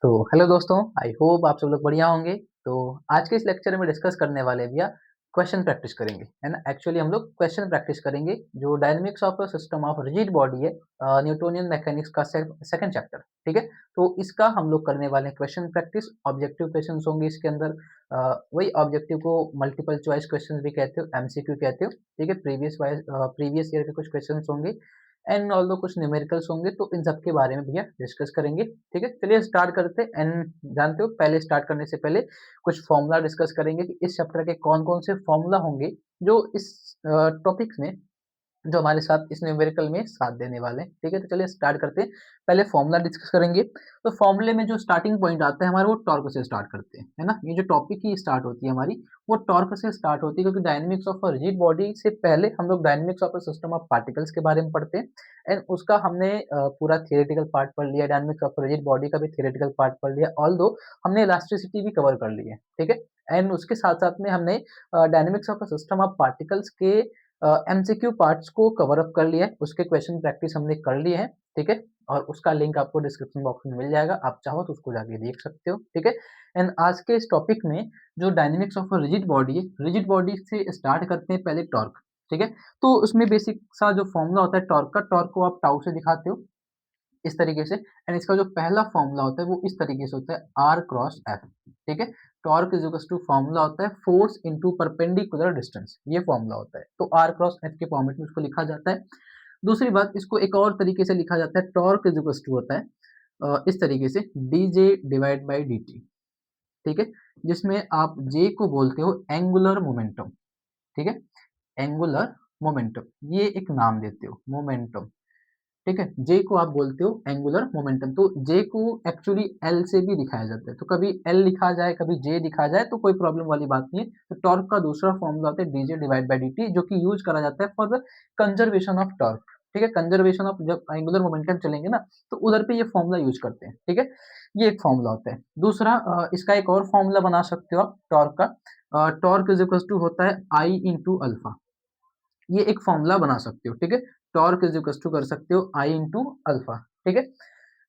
तो हेलो दोस्तों, I hope आप सब लोग बढ़िया होंगे। तो आज के इस लेक्चर में डिस्कस करने वाले हैं भैया क्वेश्चन प्रैक्टिस करेंगे, है ना। एक्चुअली हम लोग क्वेश्चन प्रैक्टिस करेंगे जो dynamics of a system of rigid body है, न्यूटोनियन मैकेनिक्स का सेकंड चैप्टर। ठीक है, तो इसका हम लोग करने वाले हैं क्वेश्चन प्रैक्टिस। ऑब्जेक्टिव क्वेश्चंस होंगे इसके अंदर। वही ऑब्जेक्टिव को मल्टीपल चॉइस क्वेश्चन भी कहते हो, एमसीक्यू कहते हो। ठीक है, प्रीवियस ईयर के कुछ क्वेश्चन होंगे एंड ऑल्दो कुछ न्यूमेरिकल्स होंगे, तो इन सब के बारे में भैया डिस्कस करेंगे। ठीक है, चलिए स्टार्ट करते हैं। एंड जानते हो, पहले स्टार्ट करने से पहले कुछ फॉर्मूला डिस्कस करेंगे कि इस चैप्टर के कौन कौन से फॉर्मूला होंगे जो इस टॉपिक में, जो हमारे साथ इस न्यूमेरिकल में साथ देने वाले हैं। ठीक है, तो चलिए स्टार्ट करते हैं। पहले फॉर्मूला डिस्कस करेंगे। तो फॉर्मूले में जो स्टार्टिंग पॉइंट आता है हमारा, वो टॉर्क से स्टार्ट करते हैं, है ना। ये जो टॉपिक की स्टार्ट होती है हमारी, वो टॉर्क से स्टार्ट होती है, क्योंकि dynamics of a rigid body से पहले हम लोग dynamics of a system of particles के बारे में पढ़ते हैं। एंड उसका हमने पूरा थियोरेटिकल पार्ट पढ़ लिया, डायनेमिक्स ऑफ रिजिड बॉडी का भी थियोरेटिकल पार्ट पढ़ लिया, ऑल्दो हमने इलास्टिसिटी भी कवर कर ली है। ठीक है, एंड उसके साथ साथ में हमने dynamics of a system of particles के एमसीक्यू पार्ट्स को कवर अप कर लिया है, उसके क्वेश्चन प्रैक्टिस हमने कर लिए हैं। ठीक है, और उसका लिंक आपको डिस्क्रिप्शन बॉक्स में मिल जाएगा, आप चाहो तो उसको जाके देख सकते हो। ठीक है, एंड आज के इस टॉपिक में जो डायनेमिक्स ऑफ रिजिड बॉडी है, रिजिड बॉडी से स्टार्ट करते हैं पहले टॉर्क। ठीक है, तो उसमें बेसिक सा जो फॉर्मूला होता है टॉर्क का, टॉर्क को आप टाउ से दिखाते हो इस तरीके से। एंड इसका जो पहला फॉर्मूला होता है वो इस तरीके से होता है, आर क्रॉस एफ। ठीक है, torque is equal to formula होता है फोर्स इनटू परपेंडिकुलर डिस्टेंस, ये फॉर्मूला होता है। तो आर क्रॉस एफ के फॉर्मेट में इसको लिखा जाता है। दूसरी बात, इसको एक और तरीके से लिखा जाता है, टॉर्क इज इक्वल टू होता है इस तरीके से, D J divide by D T. ठीक है, जिसमें आप जे को बोलते हो एंगुलर मोमेंटम। ठीक है, एंगुलर मोमेंटम ये एक नाम देते हो, मोमेंटम। ठीक है, जे को आप बोलते हो एंगुलर मोमेंटम। तो जे को एक्चुअली एल से भी दिखाया जाता है, तो कभी एल लिखा जाए कभी जे लिखा जाए तो कोई प्रॉब्लम वाली बात नहीं है। तो टॉर्क का दूसरा फॉर्मूला होता है डीजे डिवाइड बाई डी, जो कि यूज करा जाता है for the conservation of torque. ठीक है, कंजर्वेशन ऑफ, जब एंगुलर मोमेंटम चलेंगे ना, तो उधर पे ये फॉर्मूला यूज करते हैं। ठीक है, ये एक फॉर्मूला होता है। दूसरा इसका एक और फॉर्मूला बना सकते हो आप टॉर्क का, टॉर्क इज इक्वल टू होता है आई इंटू अल्फा, ये एक फॉर्मूला बना सकते हो। ठीक है, टॉर्क इज इक्वल टू कर सकते हो आई इंटू अल्फा। ठीक है,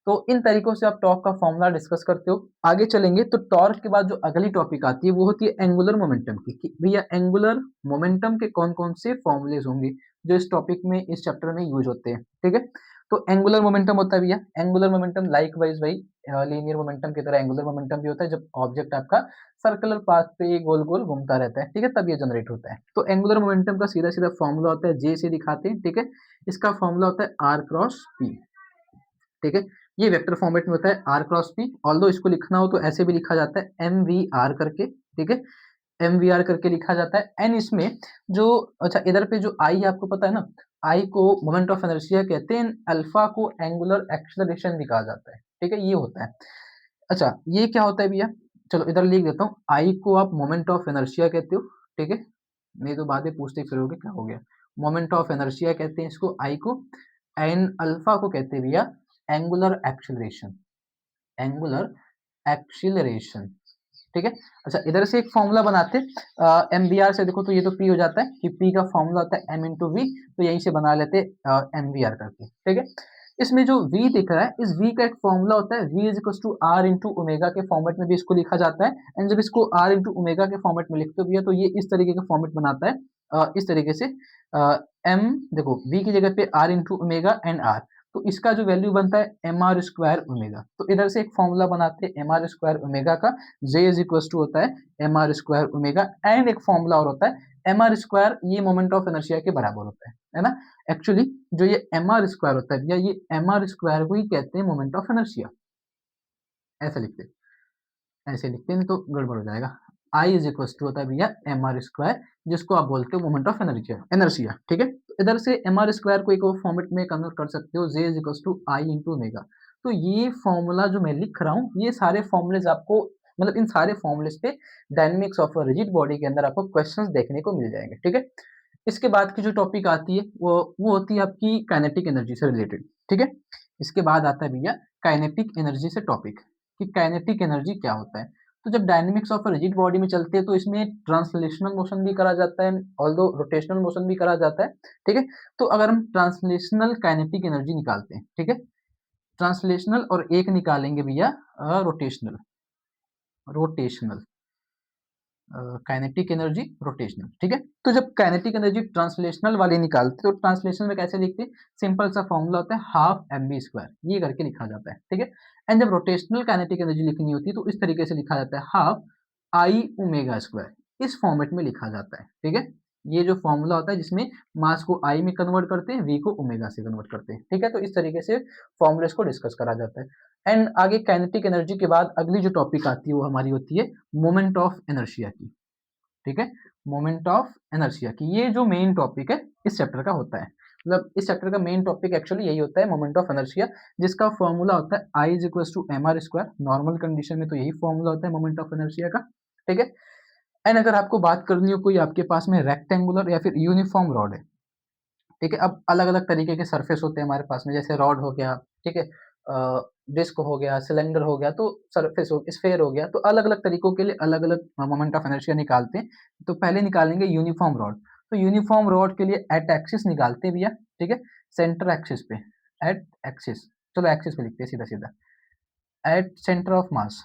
तो इन तरीकों से आप टॉर्क का फॉर्मूला डिस्कस करते हो। आगे चलेंगे तो टॉर्क के बाद जो अगली टॉपिक आती है वो होती है एंगुलर मोमेंटम की, कि भैया एंगुलर मोमेंटम के कौन कौन से फॉर्मूलेज होंगे जो इस टॉपिक में, इस चैप्टर में यूज होते हैं। ठीक है, तो एंगुलर मोमेंटम होता है भैया, एंगुलर मोमेंटम लाइक वाइज वही लीनियर मोमेंटम की तरह एंगुलर मोमेंटम भी होता है, जब ऑब्जेक्ट आपका सर्कुलर पाथ पे गोल गोल घूमता रहता है। ठीक है, तब ये जनरेट होता है। तो एंगुलर मोमेंटम का सीधा सीधा फॉर्मूला होता है, जे से दिखाते हैं। ठीक है, इसका फॉर्मूला होता है आर क्रॉस पी। ठीक है, ये वेक्टर फॉर्मेट में होता है आर क्रॉस पी, ऑल्दो इसको लिखना हो तो ऐसे भी लिखा जाता है एम वी आर करके। ठीक है, एम वी आर करके लिखा जाता है। एंड इसमें जो, अच्छा इधर पे जो आई आपको पता है ना, आई को मोमेंट ऑफ इनर्शिया कहते हैं, अल्फा को एंगुलर एक्सेलरेशन भी कहा जाता है। ठीक है, ये होता है। अच्छा, ये क्या होता है भैया, चलो इधर लिख देता हूँ, आई को आप मोमेंट ऑफ इनर्शिया कहते हो। ठीक है, नहीं तो बाद में पूछते फिरोगे क्या हो गया। मोमेंट ऑफ इनर्शिया कहते हैं इसको, आई को। एंड अल्फा को कहते हैं भैया एंगुलर एक्सेलरेशन, एंगुलर एक्सीलरेशन। ठीक है, अच्छा इधर से एक फॉर्मूला बनाते हैं एम बी आर से, देखो तो ये तो पी हो जाता है, कि पी का फॉर्मूला होता है एम इंटू वी, तो यहीं से बना लेते एम बी आर करके। ठीक है, इसमें जो v दिख रहा है, इस v का एक फॉर्मूला होता है, v is equal to R into omega के फॉर्मेट में भी इसको लिखा जाता है। एंड जब इसको r इंटू ओमेगा के फॉर्मेट में लिखते हो भैया, तो ये इस तरीके का फॉर्मेट बनाता है, इस तरीके से m, देखो v की जगह पे r into omega and r, तो इसका जो वैल्यू बनता है एम आर स्क्वायर ओमेगा। तो इधर से एक फॉर्मूला बनाते हैं एम आर स्क्वायर ओमेगा का, j इज इक्वल टू होता है M are square omega. And एक फॉर्मूला और होता है एम आर स्क्वायर, ये मोमेंट ऑफ इनर्शिया के बराबर होता है ना। एक्चुअली जो ये एम आर स्क्वायर होता है भैया, ये एम आर स्क्वायर को ही कहते हैं मोमेंट ऑफ इनर्शिया। ऐसे लिखते हैं, ऐसे लिखते हैं तो गड़बड़ हो जाएगा। आई इज इक्वल टू होता है भैया एम आर स्क्वायर, जिसको आप बोलते हो मोमेंट ऑफ एनर्जिया, एनर्जिया। ठीक है, तो इधर से एम आर स्क्वायर को एक और फॉर्मेट में कन्वर्ट कर सकते हो, J is equal to I into omega. तो ये फॉर्मूला जो मैं लिख रहा हूँ, ये सारे फॉर्मूलेज आपको, मतलब इन सारे फॉर्मूलेज पे डायनेमिक्स ऑफ रिजिड बॉडी के अंदर आपको क्वेश्चंस देखने को मिल जाएंगे। ठीक है, इसके बाद की जो टॉपिक आती है वो होती है आपकी काइनेटिक एनर्जी से रिलेटेड। ठीक है, इसके बाद आता है भैया काइनेटिक एनर्जी से टॉपिक, कि काइनेटिक एनर्जी क्या होता है। तो जब डायनेमिक्स ऑफ रिजिड बॉडी में चलते हैं तो इसमें ट्रांसलेशनल मोशन भी करा जाता है, ऑल्दो रोटेशनल मोशन भी करा जाता है। ठीक है, तो अगर हम ट्रांसलेशनल काइनेटिक एनर्जी निकालते हैं, ठीक है, ट्रांसलेशनल और एक निकालेंगे भैया rotational. Rotational kinetic energy rotational, ठीक है। तो जब काइनेटिक एनर्जी ट्रांसलेशनल वाली निकालते तो ट्रांसलेशनल में कैसे लिखते हैं, सिंपल सा फॉर्मूला होता है हाफ mv², ये करके लिखा जाता है, ठीक है। एंड जब रोटेशनल काइनेटिक एनर्जी लिखनी होती है तो इस तरीके से लिखा जाता है हाफ I⍵², इस फॉर्मेट में लिखा जाता है, ठीक है। ये जो फॉर्मूला होता है जिसमें मास को I में कन्वर्ट करते हैं, V को ओमेगा से कन्वर्ट करते हैं, ठीक है। तो इस तरीके से फॉर्मूलेस को डिस्कस करा जाता है। एंड आगे काइनेटिक एनर्जी के बाद अगली जो टॉपिक आती है वो हमारी होती है मोमेंट ऑफ इनर्शिया की, ठीक है। मोमेंट ऑफ इनर्शिया की ये जो मेन टॉपिक है इस चैप्टर का होता है, मतलब इस चैप्टर का मेन टॉपिक एक्चुअली यही होता है, मोमेंट ऑफ इनर्शिया, जिसका फॉर्मूला होता है I = mr²। नॉर्मल कंडीशन में तो यही फॉर्मूला होता है मोमेंट ऑफ इनर्शिया का, ठीक है। एंड अगर आपको बात करनी हो कोई आपके पास में रेक्टेंगुलर या फिर यूनिफॉर्म रॉड है, ठीक है। अब अलग अलग तरीके के सरफेस होते हैं हमारे पास में, जैसे रॉड हो गया, ठीक है, डिस्क हो गया, सिलेंडर हो गया, तो सरफेस हो स्फेयर हो गया, तो अलग अलग तरीकों के लिए अलग अलग मोमेंट ऑफ इनर्शिया निकालते हैं। तो पहले निकालेंगे यूनिफॉर्म रॉड। तो यूनिफॉर्म रॉड के लिए एट एक्सिस निकालते हैं भैया, ठीक है, सेंटर एक्सिस पे, एट एक्सिस, चलो एक्सिस पे लिखते हैं सीधा सीधा, एट सेंटर ऑफ मास,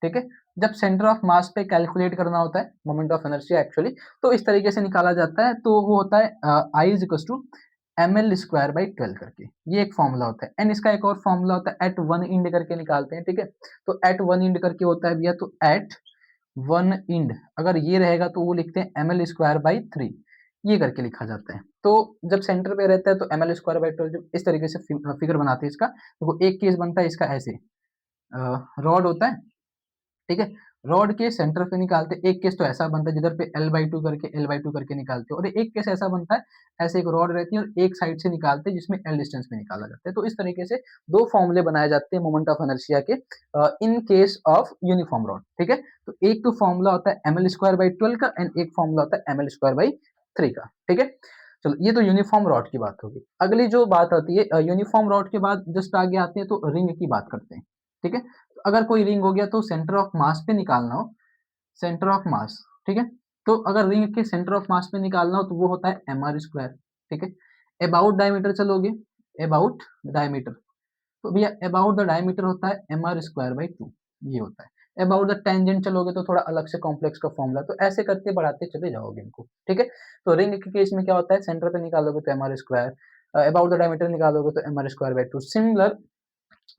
ठीक है। जब सेंटर ऑफ मास पे कैलकुलेट करना होता है मोमेंट ऑफ इनर्शिया एक्चुअली, तो इस तरीके से निकाला जाता है, तो वो होता है I = ml²/12 करके, ये एक फॉर्मूला होता है। एंड इसका एक और फॉर्मूला होता है एट वन इंड करके निकालते हैं, ठीक है। तो एट वन इंड करके होता है भैया, तो एट वन इंड अगर ये रहेगा तो वो लिखते हैं ml²/3, ये करके लिखा जाता है। तो जब सेंटर पे रहता है तो ml²/12 जब इस तरीके से फिगर बनाते हैं इसका, तो एक केस बनता है इसका ऐसे, रॉड होता है, ठीक है, रॉड के सेंटर पे निकालते हैं। एक केस तो ऐसा बनता है जिधर पे L/2 करके निकालते हैं, और एक केस ऐसा बनता है ऐसे एक रॉड रहती है और एक साइड से निकालते हैं जिसमें L डिस्टेंस में निकाला जाता है। तो इस तरीके से दो फॉर्मूले बनाए जाते हैं मोमेंट ऑफ इनर्शिया के in case of uniform rod, ठीक है। तो एक तो फॉर्मूला होता है ml²/12 का, एंड एक फॉर्मूला होता है ml²/3 का, ठीक है। चलो ये तो यूनिफॉर्म रॉड की बात होगी। अगली जो बात आती है यूनिफॉर्म रॉड के बाद जस्ट आगे आते हैं तो रिंग की बात करते हैं, ठीक है। अगर कोई रिंग हो गया तो सेंटर ऑफ मास पे निकालना हो, सेंटर ऑफ मास, ठीक है। तो अगर रिंग के सेंटर ऑफ मास पे निकालना हो तो वो होता है mr², ठीक है। अबाउट डायमीटर चलोगे, अबाउट डायमीटर, तो भैया अबाउट द डायमीटर होता है mr²/2, ये होता है। अबाउट द टेंजेंट चलोगे तो थोड़ा अलग से कॉम्प्लेक्स का फॉर्मूला, तो ऐसे करके बढ़ाते चले जाओगे इनको, ठीक है। तो रिंग के केस में क्या होता है, सेंटर पे निकालोगे तो mr², अबाउट द डायमीटर निकालोगे तो mr²/2। सिमिलर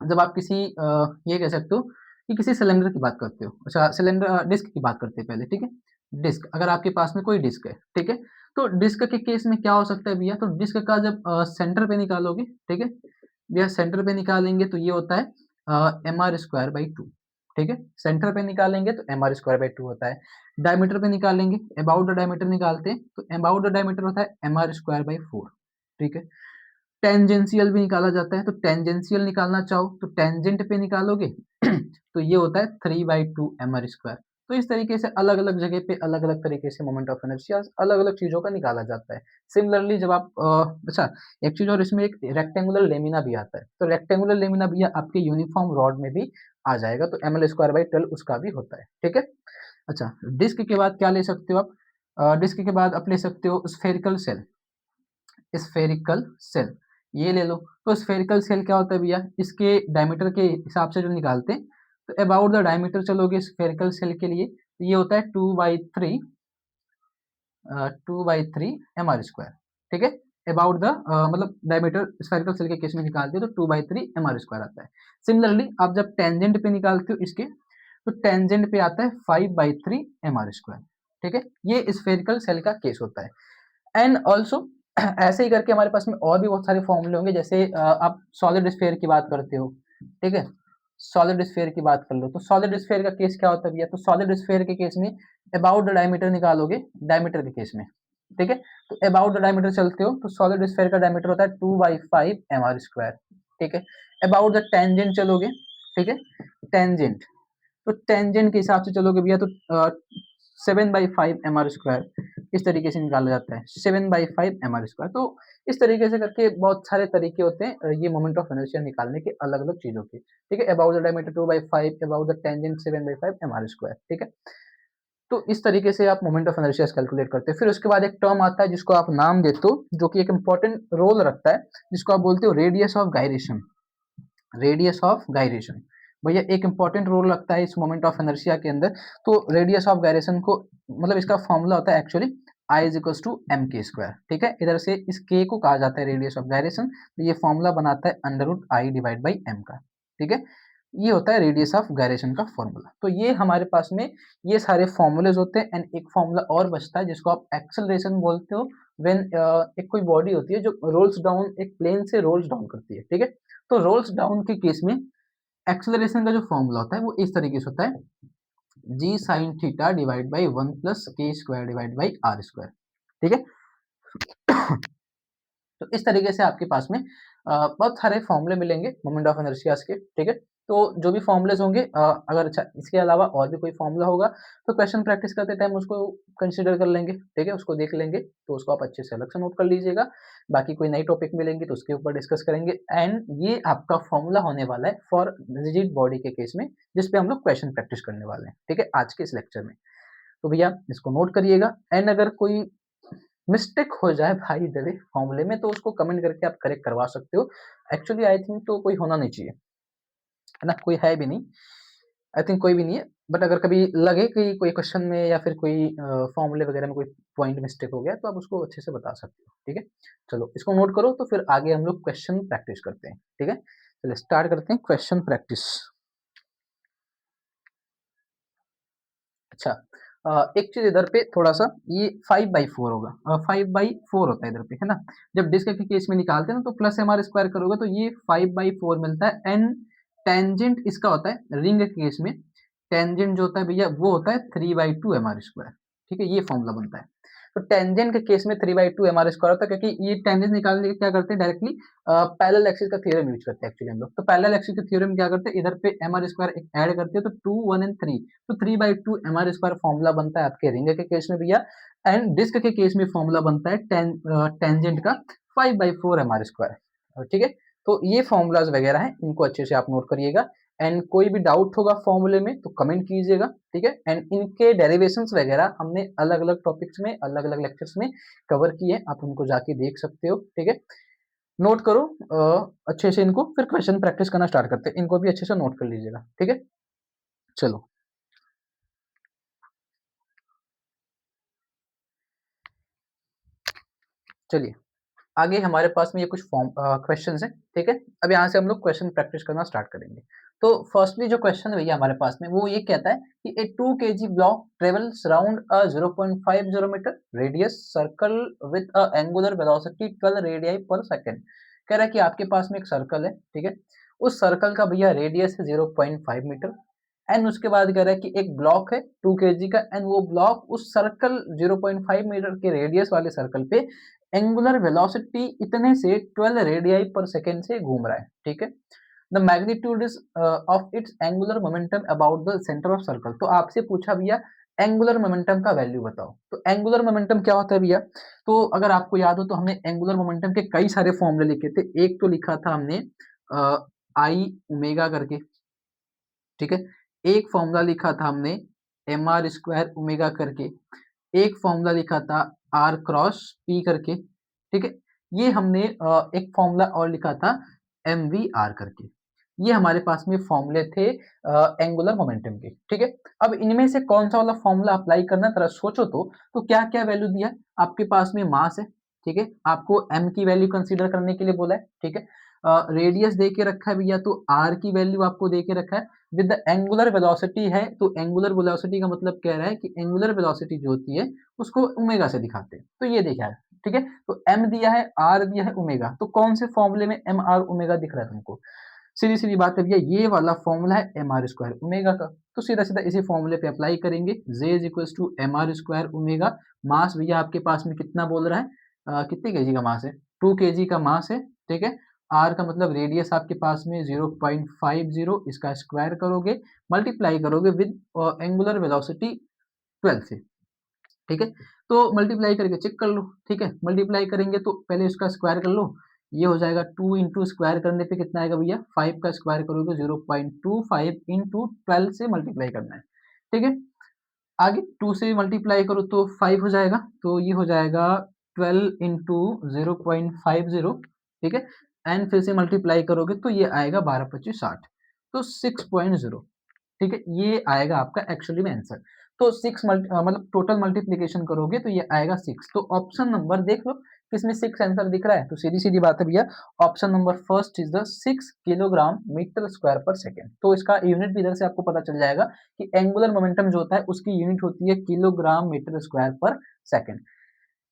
जब आप किसी ये कह सकते हो कि किसी सिलेंडर की बात करते हो, अच्छा सिलेंडर डिस्क की बात करते हैं पहले, ठीक है। डिस्क, अगर आपके पास में कोई डिस्क है, ठीक है, तो डिस्क के केस में क्या हो सकता है भैया, तो डिस्क का जब सेंटर पे निकालोगे, ठीक है भैया, सेंटर पे निकालेंगे तो ये होता है mr²/2, ठीक है। सेंटर पे निकालेंगे तो mr²/2 होता है। डायमीटर पे निकालेंगे, अबाउट द डायमीटर निकालते हैं तो अबाउट द डायमीटर होता है mr²/4, ठीक है। टेंजेंशियल भी निकाला जाता है, तो टेंजेंशियल निकालना चाहो तो टेंजेंट पे निकालोगे तो ये होता है 3/2 mr²। तो इस तरीके से अलग अलग जगह पे अलग अलग तरीके से मोमेंट ऑफ इनर्शिया अलग अलग चीजों का निकाला जाता है। सिमिलरली जब आप अच्छा एक चीज और, इसमें एक रेक्टेंगुलर लेमिना भी आता है, तो रेक्टेंगुलर लेमिना भी आपके यूनिफॉर्म रॉड में भी आ जाएगा, तो ml²/12 उसका भी होता है, ठीक है। अच्छा डिस्क के बाद क्या ले सकते हो आप, डिस्क के बाद आप ले सकते हो स्फेरिकल सेल, स्फेरिकल सेल ये ले लो। तो स्फेरिकल सेल क्या होता है भैया, इसके डायमीटर के हिसाब से जो निकालते हैं, तो अबाउट द डायमीटर चलोगे स्फेरिकल सेल के लिए, तो ये होता है 2/3 2/3 mr², ठीक है। अबाउट द मतलब डायमीटर स्फेरिकल सेल के केस में निकालते हो तो 2/3 mr² आता है। सिमिलरली आप जब टेंजेंट पे निकालते हो इसके, तो टेंजेंट पे आता है 5/3 mr², ठीक है। ये स्फेरिकल सेल का केस होता है। एंड ऑल्सो ऐसे ही करके हमारे पास में और भी बहुत सारे फॉर्मूले होंगे, जैसे आप सॉलिड स्फेयर की बात करते हो, ठीक है, सॉलिड स्फेयर की बात कर लो, तो सॉलिड स्फेयर का केस क्या होता है भैया, तो सॉलिड स्फेयर के केस में अबाउट द डायमीटर निकालोगे, डायमीटर के केस में, ठीक है। तो अबाउट द डायमीटर चलते हो तो सॉलिड स्फेयर का डायमीटर होता है 2/5 mr², ठीक है। अबाउट द टेंजेंट चलोगे, ठीक है, टेंजेंट, तो टेंजेंट के हिसाब से चलोगे भैया तो 7/5 mr², इस तरीके से निकाला जाता है 7/5 mr²। तो इस तरीके से करके बहुत सारे तरीके होते हैं ये मोमेंट ऑफ इनर्शिया निकालने के अलग अलग चीजों के, ठीक है। About the diameter 2/5, about the tangent 7/5 mr², ठीक है। तो इस तरीके से आप मोमेंट ऑफ इनर्शिया कैलकुलेट करते हैं। फिर उसके बाद एक टर्म आता है जिसको आप नाम देते हो, जो कि एक इंपॉर्टेंट रोल रखता है, जिसको आप बोलते हो radius of gyration, radius of gyration, भैया एक इंपॉर्टेंट रोल लगता है इस मोमेंट ऑफ इनर्शिया के अंदर। तो रेडियस ऑफ गायरेशन को मतलब इसका फॉर्मूला होता है actually I is equal to M के स्क्वायर, ठीक है। इधर से इस के को कहा जाता है रेडियस ऑफ गायरेशन, तो ये फॉर्मूला बनाता है under root I divide by M का, ठीक है। ये होता है रेडियस ऑफ गायरेशन का फॉर्मूला। तो ये हमारे पास में ये सारे फॉर्मूलेज होते हैं। एंड एक फॉर्मूला और बचता है जिसको आप एक्सेलरेशन बोलते हो, व्हेन एक कोई बॉडी होती है जो रोल्स डाउन, एक प्लेन से रोल्स डाउन करती है, ठीक है। तो रोल्स डाउन के केस में एक्सेलरेशन का जो फॉर्मूला होता है वो इस तरीके से होता है, g sine theta divide by 1 plus k square divide by are square, ठीक है। तो इस तरीके से आपके पास में बहुत सारे फॉर्मूले मिलेंगे मोमेंट ऑफ इनर्शिया के, ठीक है। तो जो भी फॉर्मूलेज होंगे अगर अच्छा इसके अलावा और भी कोई फॉर्मूला होगा तो क्वेश्चन प्रैक्टिस करते टाइम उसको कंसीडर कर लेंगे, ठीक है, उसको देख लेंगे, तो उसको आप अच्छे से अलग से नोट कर लीजिएगा। बाकी कोई नई टॉपिक मिलेंगी तो उसके ऊपर डिस्कस करेंगे। एंड ये आपका फॉर्मूला होने वाला है फॉर रिजिड बॉडी के केस में, जिसपे हम लोग क्वेश्चन प्रैक्टिस करने वाले हैं, ठीक है, आज के इस लेक्चर में। तो भैया इसको नोट करिएगा। एंड अगर कोई मिस्टेक हो जाए भाई द वे फॉर्मूले में तो उसको कमेंट करके आप करेक्ट करवा सकते हो। एक्चुअली आई थिंक तो कोई होना नहीं चाहिए, है ना, कोई है भी नहीं, आई थिंक कोई भी नहीं है। बट अगर कभी लगे कि कोई क्वेश्चन में या फिर कोई फॉर्मूले वगैरह में कोई पॉइंट मिस्टेक हो गया तो आप उसको अच्छे से बता सकते हो, ठीक है। चलो इसको नोट करो, तो फिर आगे हम लोग क्वेश्चन प्रैक्टिस करते हैं, ठीक है। चलिए स्टार्ट करते हैं क्वेश्चन प्रैक्टिस। अच्छा, एक चीज इधर पे थोड़ा सा, ये 5/4 होगा, 5/4 होता है इधर पे, है ना। जब डिस्क के केस में निकालते हैं ना तो प्लस एम आर स्क्वायर करोगे तो ये 5/4 मिलता है। एंड टेंजेंट इसका होता है रिंग के केस में, टेंजेंट जो होता है भैया वो होता है 3/2 एम आर स्क्वायर, ठीक है, ये फॉर्मूला बनता है। तो टेंजेंट के केस में 3/2 एम आर स्क्वायर होता है, क्योंकि ये टेंजेंट निकालने के लिए क्या करते हैं डायरेक्टली पैरेलल एक्सिस का थ्योरम यूज करते हैं एक्चुअली हम लोग। तो पैरेलल एक्सिस का थ्योरम क्या करते हैं, इधर पे एम आर स्क्वायर ऐड करते हैं तो 2 1 एंड 3, तो 3/2 एम आर स्क्वायर फॉर्मूला बनता है आपके रिंग के केस में भैया। एंड डिस्क के केस में फॉर्मूला बनता है टेंजेंट का 5/4 एम आर स्क्वायर, ठीक है। तो ये फॉर्मूलाज वगैरह हैं, इनको अच्छे से आप नोट करिएगा। एंड कोई भी डाउट होगा फॉर्मूले में तो कमेंट कीजिएगा, ठीक है। एंड इनके डेरिवेशंस वगैरह हमने अलग अलग टॉपिक्स में अलग अलग लेक्चर्स में कवर किए, आप उनको जाके देख सकते हो, ठीक है। नोट करो अच्छे से इनको, फिर क्वेश्चन प्रैक्टिस करना स्टार्ट करते हैं। इनको भी अच्छे से नोट कर लीजिएगा, ठीक है। चलो चलिए आगे हमारे पास में ये कुछ फॉर्म क्वेश्चंस हैं, ठीक है। अब यहाँ से हम लोग क्वेश्चन प्रैक्टिस करना स्टार्ट करेंगे। तो फर्स्टली जो क्वेश्चन है भैया हमारे पास में वो ये कहता है कि a 2 kg block travels around a 0.50 metre radius circle with a angular velocity 12 radii per second. कह रहा है कि आपके पास में एक सर्कल है, ठीक है, उस सर्कल का भैया रेडियस है 0.5 मीटर। एंड उसके बाद कह रहा है कि एक ब्लॉक है 2 kg का, एंड वो ब्लॉक उस सर्कल 0.5 मीटर के रेडियस वाले सर्कल पे एंगुलर वेलोसिटी इतने से 12 रेडियाई पर सेकेंड से घूम रहा है, ठीक है। The magnitude is of its angular momentum about the centre of circle. तो आपसे पूछा भैया एंगुलर मोमेंटम का वैल्यू बताओ। तो एंगुलर मोमेंटम क्या होता है भैया, तो अगर आपको याद हो तो हमने एंगुलर मोमेंटम के कई सारे फॉर्मूले लिखे थे। एक तो लिखा था हमने आई ओमेगा करके, ठीक है। एक फॉर्मूला लिखा था हमने एम आर स्क्वायर ओमेगा करके, एक फॉर्मूला लिखा था आर क्रॉस पी करके, ठीक है। ये हमने एक फॉर्मूला और लिखा था एम वी आर करके। ये हमारे पास में फॉर्मूले थे एंगुलर मोमेंटम के, ठीक है। अब इनमें से कौन सा वाला फॉर्मूला अप्लाई करना है, तरह सोचो तो क्या क्या वैल्यू दिया है आपके पास में, मास है, ठीक है, आपको एम की वैल्यू कंसीडर करने के लिए बोला है, ठीक है। रेडियस दे के रखा है भैया तो आर की वैल्यू आपको दे के रखा है। विद द एंगुलर वेलोसिटी है तो एंगुलर वेलोसिटी का मतलब कह रहा है कि एंगुलर वेलोसिटी जो होती है उसको ओमेगा से दिखाते हैं, तो ये देखा है, ठीक है। तो एम दिया है, आर दिया है, ओमेगा, तो कौन से फॉर्मूले में एम आर ओमेगा दिख रहा है तुमको, सीधी सीधी बात है भैया ये वाला फॉर्मूला है एम आर स्क्वायर ओमेगा का। तो सीधा सीधा इसी फॉर्मूले पे अप्लाई करेंगे, J is equal to M R square omega. Mass भैया आपके पास में कितना बोल रहा है, कितने केजी का मास है, 2 kg का मास है, ठीक है। आर का मतलब रेडियस आपके पास में 0.50, इसका स्क्वायर करोगे, मल्टीप्लाई करोगे विद एंगुलर वेलोसिटी 12 से, ठीक है। तो मल्टीप्लाई करके चेक कर लो, ठीक है, मल्टीप्लाई करेंगे तो पहले इसका स्क्वायर कर लो, ये हो जाएगा 2 इंटू स्क्वायर करने पे कितना आएगा भैया, 5 का स्क्वायर करोगे 0.25 इंटू 12 से मल्टीप्लाई करना है, ठीक है। आगे 2 से मल्टीप्लाई करो तो 5 हो जाएगा, तो ये हो जाएगा 12 इंटू 0.50, ठीक है। एन फिर से मल्टीप्लाई करोगे तो ये आएगा 12 25 60, तो 6.0। ठीक है, ये आएगा आपका एक्चुअली में आंसर। तो मतलब टोटल मल्टीप्लीकेशन करोगे तो ये आएगा 6। तो ऑप्शन नंबर देख लो किसमें 6 आंसर दिख रहा है, तो सीधी सीधी बात है भैया, option number first is the 6 kilogram metre square per second. तो इसका यूनिट भी इधर से आपको पता चल जाएगा कि एंगुलर मोमेंटम जो होता है उसकी यूनिट होती है kilogram metre square per second.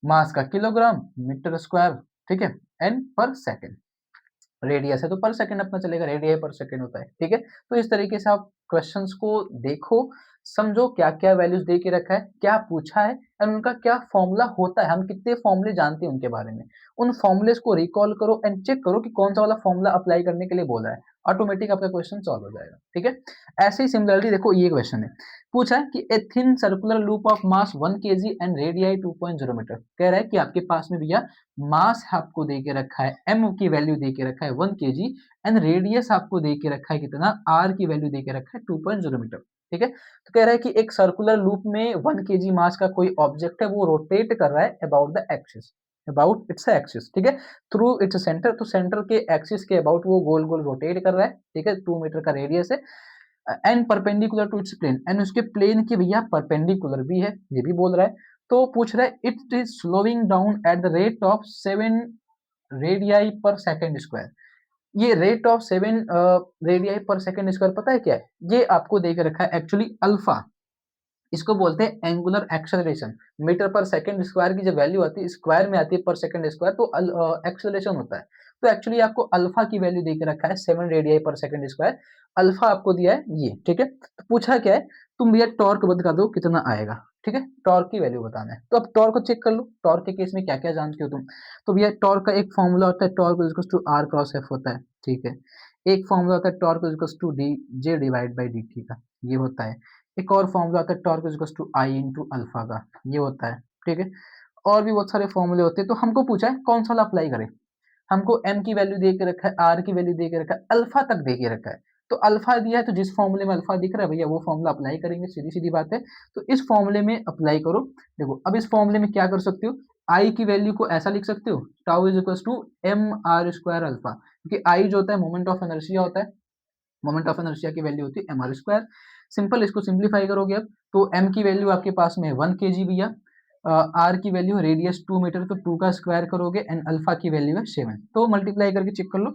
मास का किलोग्राम, मीटर स्क्वायर, ठीक है, एन पर सेकेंड। रेडियस है तो पर सेकंड अपना चलेगा, रेडियस पर सेकंड होता है। ठीक है, तो इस तरीके से आप क्वेश्चंस को देखो, समझो क्या क्या वैल्यूज दे के रखा है, क्या पूछा है और उनका क्या फॉर्मूला होता है, हम कितने फॉर्मूले जानते हैं उनके बारे में। उन फॉर्मूलेस को रिकॉल करो एंड चेक करो कि कौन सा वाला फॉर्मूला अप्लाई करने के लिए बोला है, ऑटोमेटिक आपका क्वेश्चन सॉल्व हो जाएगा। ठीक है, ऐसे ही सिमिलरली देखो ये क्वेश्चन है, पूछा है कि a thin circular loop of mass 1 kg and radii 2.0 metre. कह रहा है कि आपके पास में भैया मास आपको दे के रखा है, m की वैल्यू दे के रखा है 1 kg एंड रेडियस आपको दे के रखा है कितना, r की वैल्यू दे के रखा है 2.0 मीटर। ठीक है, तो कह रहा है कि एक सर्कुलर लूप में 1 kg मास का कोई ऑब्जेक्ट है, वो रोटेट कर रहा है about the axis, about its axis. ठीक है, थ्रू इट्स सेंटर, तो सेंटर के एक्सिस के अबाउट वो गोल गोल रोटेट कर रहा है। ठीक है, 2 मीटर का रेडियस है and perpendicular to its plane, and उसके प्लेन की भैया परपेंडिकुलर भी है, ये भी बोल रहा है। तो पूछ रहा है it is slowing down at the rate of 7 radii पर सेकेंड स्क्वायर। ये रेट ऑफ 7 रेडियाई पर सेकेंड स्क्वायर पता है क्या है, ये आपको दे के रखा है एक्चुअली अल्फा, इसको बोलते हैं एंगुलर एक्सेलरेशन। मीटर पर सेकंड स्क्वायर की जो वैल्यू आती है स्क्वायर में आती है पर सेकंड स्क्वायर, तो एक्सेलरेशन होता है। तो एक्चुअली आपको अल्फा की वैल्यू देके रखा है 7 radii per second square, alpha आपको दिया है ये। ठीक है, तो पूछा क्या है, तुम भैया टॉर्क बता दो कितना आएगा। ठीक है, टॉर्क की वैल्यू बताना है, तो अब टॉर्क को चेक कर लो, टॉर्क के केस में क्या क्या जानते हो तुम। तो भैया टॉर्क का एक फॉर्मूला होता है, torque is equal to R cross F होता है। ठीक है, एक फॉर्मूला होता है torque is equal to D J divide by D T का, ये होता है। एक और फॉर्मूला होता है torque is equal to I into alpha का, ये होता है। ठीक है, और भी बहुत सारे फॉर्मूले होते हैं। तो हमको पूछा है कौन सा वाला अप्लाई करें, हमको एम की वैल्यू दे के रखा है, आर की वैल्यू दे के रखा है, अल्फा तक दे के रखा है। तो अल्फा दिया है तो जिस फॉर्मूले में अल्फा दिख रहा है भैया वो फॉर्मूला अप्लाई करेंगे, सीधी सीधी बात है। तो इस फॉर्मूले में अप्लाई करो। देखो अब इस फॉर्मूले में क्या कर सकते हो, आई की वैल्यू को ऐसा लिख सकते हो, tau is equal to M R square alpha, क्योंकि आई जो होता है मोमेंट ऑफ इनर्शिया होता है, मोमेंट ऑफ इनर्शिया की वैल्यू होती है एम आर स्क्वायर। सिंपल, इसको सिंप्लीफाई करोगे अब, तो एम की वैल्यू आपके पास में 1 kg भैया, आर की वैल्यू रेडियस 2 मीटर, तो 2 का स्क्वायर करोगे एंड अल्फा की वैल्यू है 7, तो मल्टीप्लाई करके चेक कर लो,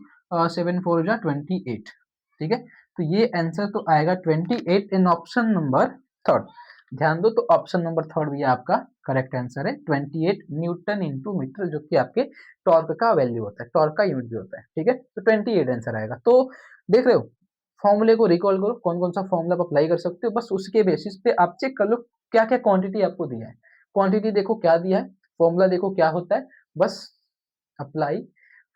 7 4 जा 28। ठीक है, तो ये आंसर तो आएगा 28 इन ऑप्शन नंबर थर्ड। ध्यान दो, तो ऑप्शन नंबर थर्ड भी आपका करेक्ट आंसर है, 28 न्यूटन इंटू मीटर, जो कि आपके टॉर्क का वैल्यू होता है, टॉर्क का यूनिट भी होता है। ठीक है, तो 28 आंसर आएगा। तो देख रहे हो, फॉर्मूले को रिकॉल करो, कौन कौन सा फॉर्मूला आप अप्लाई कर सकते हो, बस उसके बेसिस पे आप चेक कर लो क्या क्या क्वांटिटी आपको दिया है। क्वांटिटी देखो क्या दिया है, फॉर्मूला देखो क्या होता है, बस apply,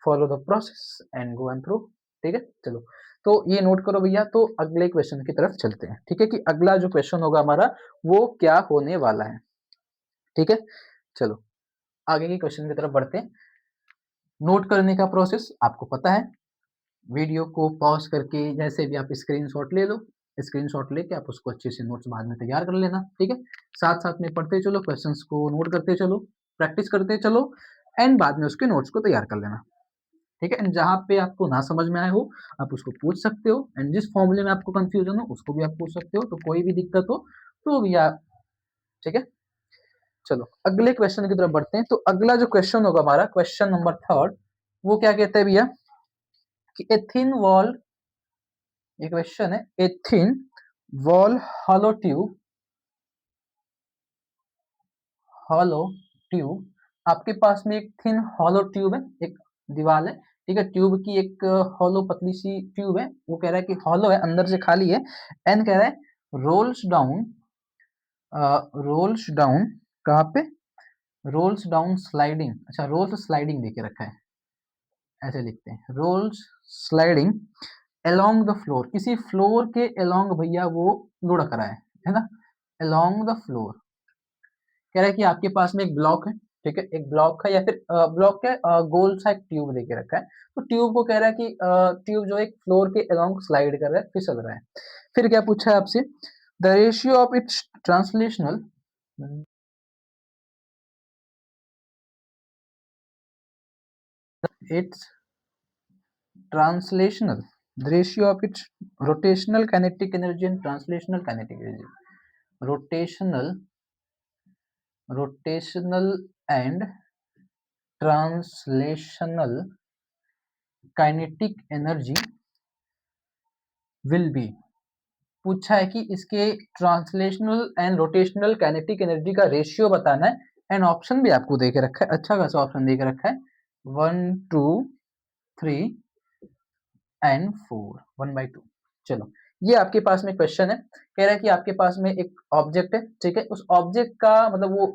follow the process and go and through. ठीक है, चलो, तो ये नोट करो भैया। तो अगले क्वेश्चन की तरफ चलते हैं। ठीक है, कि अगला जो क्वेश्चन होगा हमारा वो क्या होने वाला है। ठीक है, चलो आगे के क्वेश्चन की तरफ बढ़ते हैं। नोट करने का प्रोसेस आपको पता है, वीडियो को पॉज करके जैसे भी आप स्क्रीनशॉट ले लो, स्क्रीनशॉट लेके आप उसको अच्छे से नोट्स बाद में तैयार कर लेना। ठीक है, साथ साथ में पढ़ते चलो, क्वेश्चंस को नोट करते चलो, प्रैक्टिस करते चलो एंड बाद में उसके नोट्स को तैयार कर लेना। ठीक है, एंड जहाँ पे आपको ना समझ में आए हो आप उसको पूछ सकते हो, एंड जिस फॉर्मूले में आपको कंफ्यूजन हो उसको भी आप पूछ सकते हो, तो कोई भी दिक्कत हो तो भी आप। ठीक है, चलो अगले क्वेश्चन की तरफ बढ़ते हैं। तो अगला जो क्वेश्चन होगा हमारा, क्वेश्चन नंबर थर्ड, वो क्या कहते हैं भैया, कि ए थिन वॉल, ये क्वेश्चन है, a thin wall hollow tube, hollow tube, आपके पास में एक थिन हॉलो ट्यूब है, एक दीवार है। ठीक है, ट्यूब की एक हॉलो पतली सी ट्यूब है, वो कह रहा है कि हॉलो है, अंदर से खाली है, एन कह रहा है रोल्स डाउन, रोल्स डाउन, कहाँ पे, रोल्स डाउन स्लाइडिंग, अच्छा रोल्स स्लाइडिंग देके रखा है, ऐसे लिखते हैं rolls sliding along the floor, किसी फ्लोर के अलोंग भैया वो लुढ़क रहा है ना, अलोंग द फ्लोर। कह रहा है कि आपके पास में एक ब्लॉक है, ठीक है, एक ब्लॉक है या फिर ब्लॉक है, गोल सा एक ट्यूब देके रखा है, तो ट्यूब को कह रहा है कि ट्यूब जो एक फ्लोर के अलोंग स्लाइड कर रहा है, फिसल रहा है। फिर क्या पूछा है आपसे, the ratio of its translational, it's translational, the ratio of its rotational kinetic energy and translational kinetic energy. Rotational and translational kinetic energy will be, पूछा है कि इसके translational and rotational kinetic energy का रेशियो बताना है, and option भी आपको दे के रखा है, अच्छा खासा ऑप्शन दे के रखा है, 1 2 3 एंड 4, 1/2। चलो, ये आपके पास में क्वेश्चन है, कह रहा है कि आपके पास में एक ऑब्जेक्ट है, ठीक है, उस ऑब्जेक्ट का मतलब वो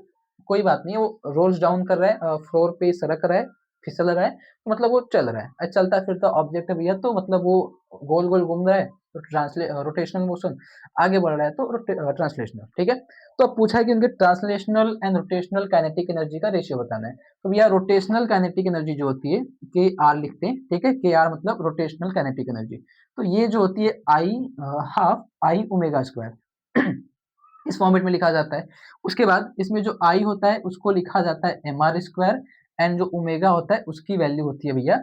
कोई बात नहीं है, वो रोल्स डाउन कर रहा है, फ्लोर पे सरक रहा है, फिसल रहा है, तो मतलब वो चल रहा है, चलता फिरता ऑब्जेक्ट है भैया, तो मतलब वो गोल गोल घूम रहा है, तो रोटेशनल मोशन, आगे बढ़ रहा है तो ट्रांसलेशनल, ठीक है। तो अब पूछा है कि उनके translational and rotational kinetic energy का रेशियो बताना है। तो भैया रोटेशनल काइनेटिक एनर्जी जो होती है, के आर लिखते हैं, ठीक है, के आर मतलब रोटेशनल काइनेटिक एनर्जी, तो ये जो होती है आई हाफ आई ओमेगा स्क्वायर इस फॉर्मेट में लिखा जाता है। उसके बाद इसमें जो आई होता है उसको लिखा जाता है एम आर स्क्वायर, एंड जो ओमेगा होता है उसकी वैल्यू होती है भैया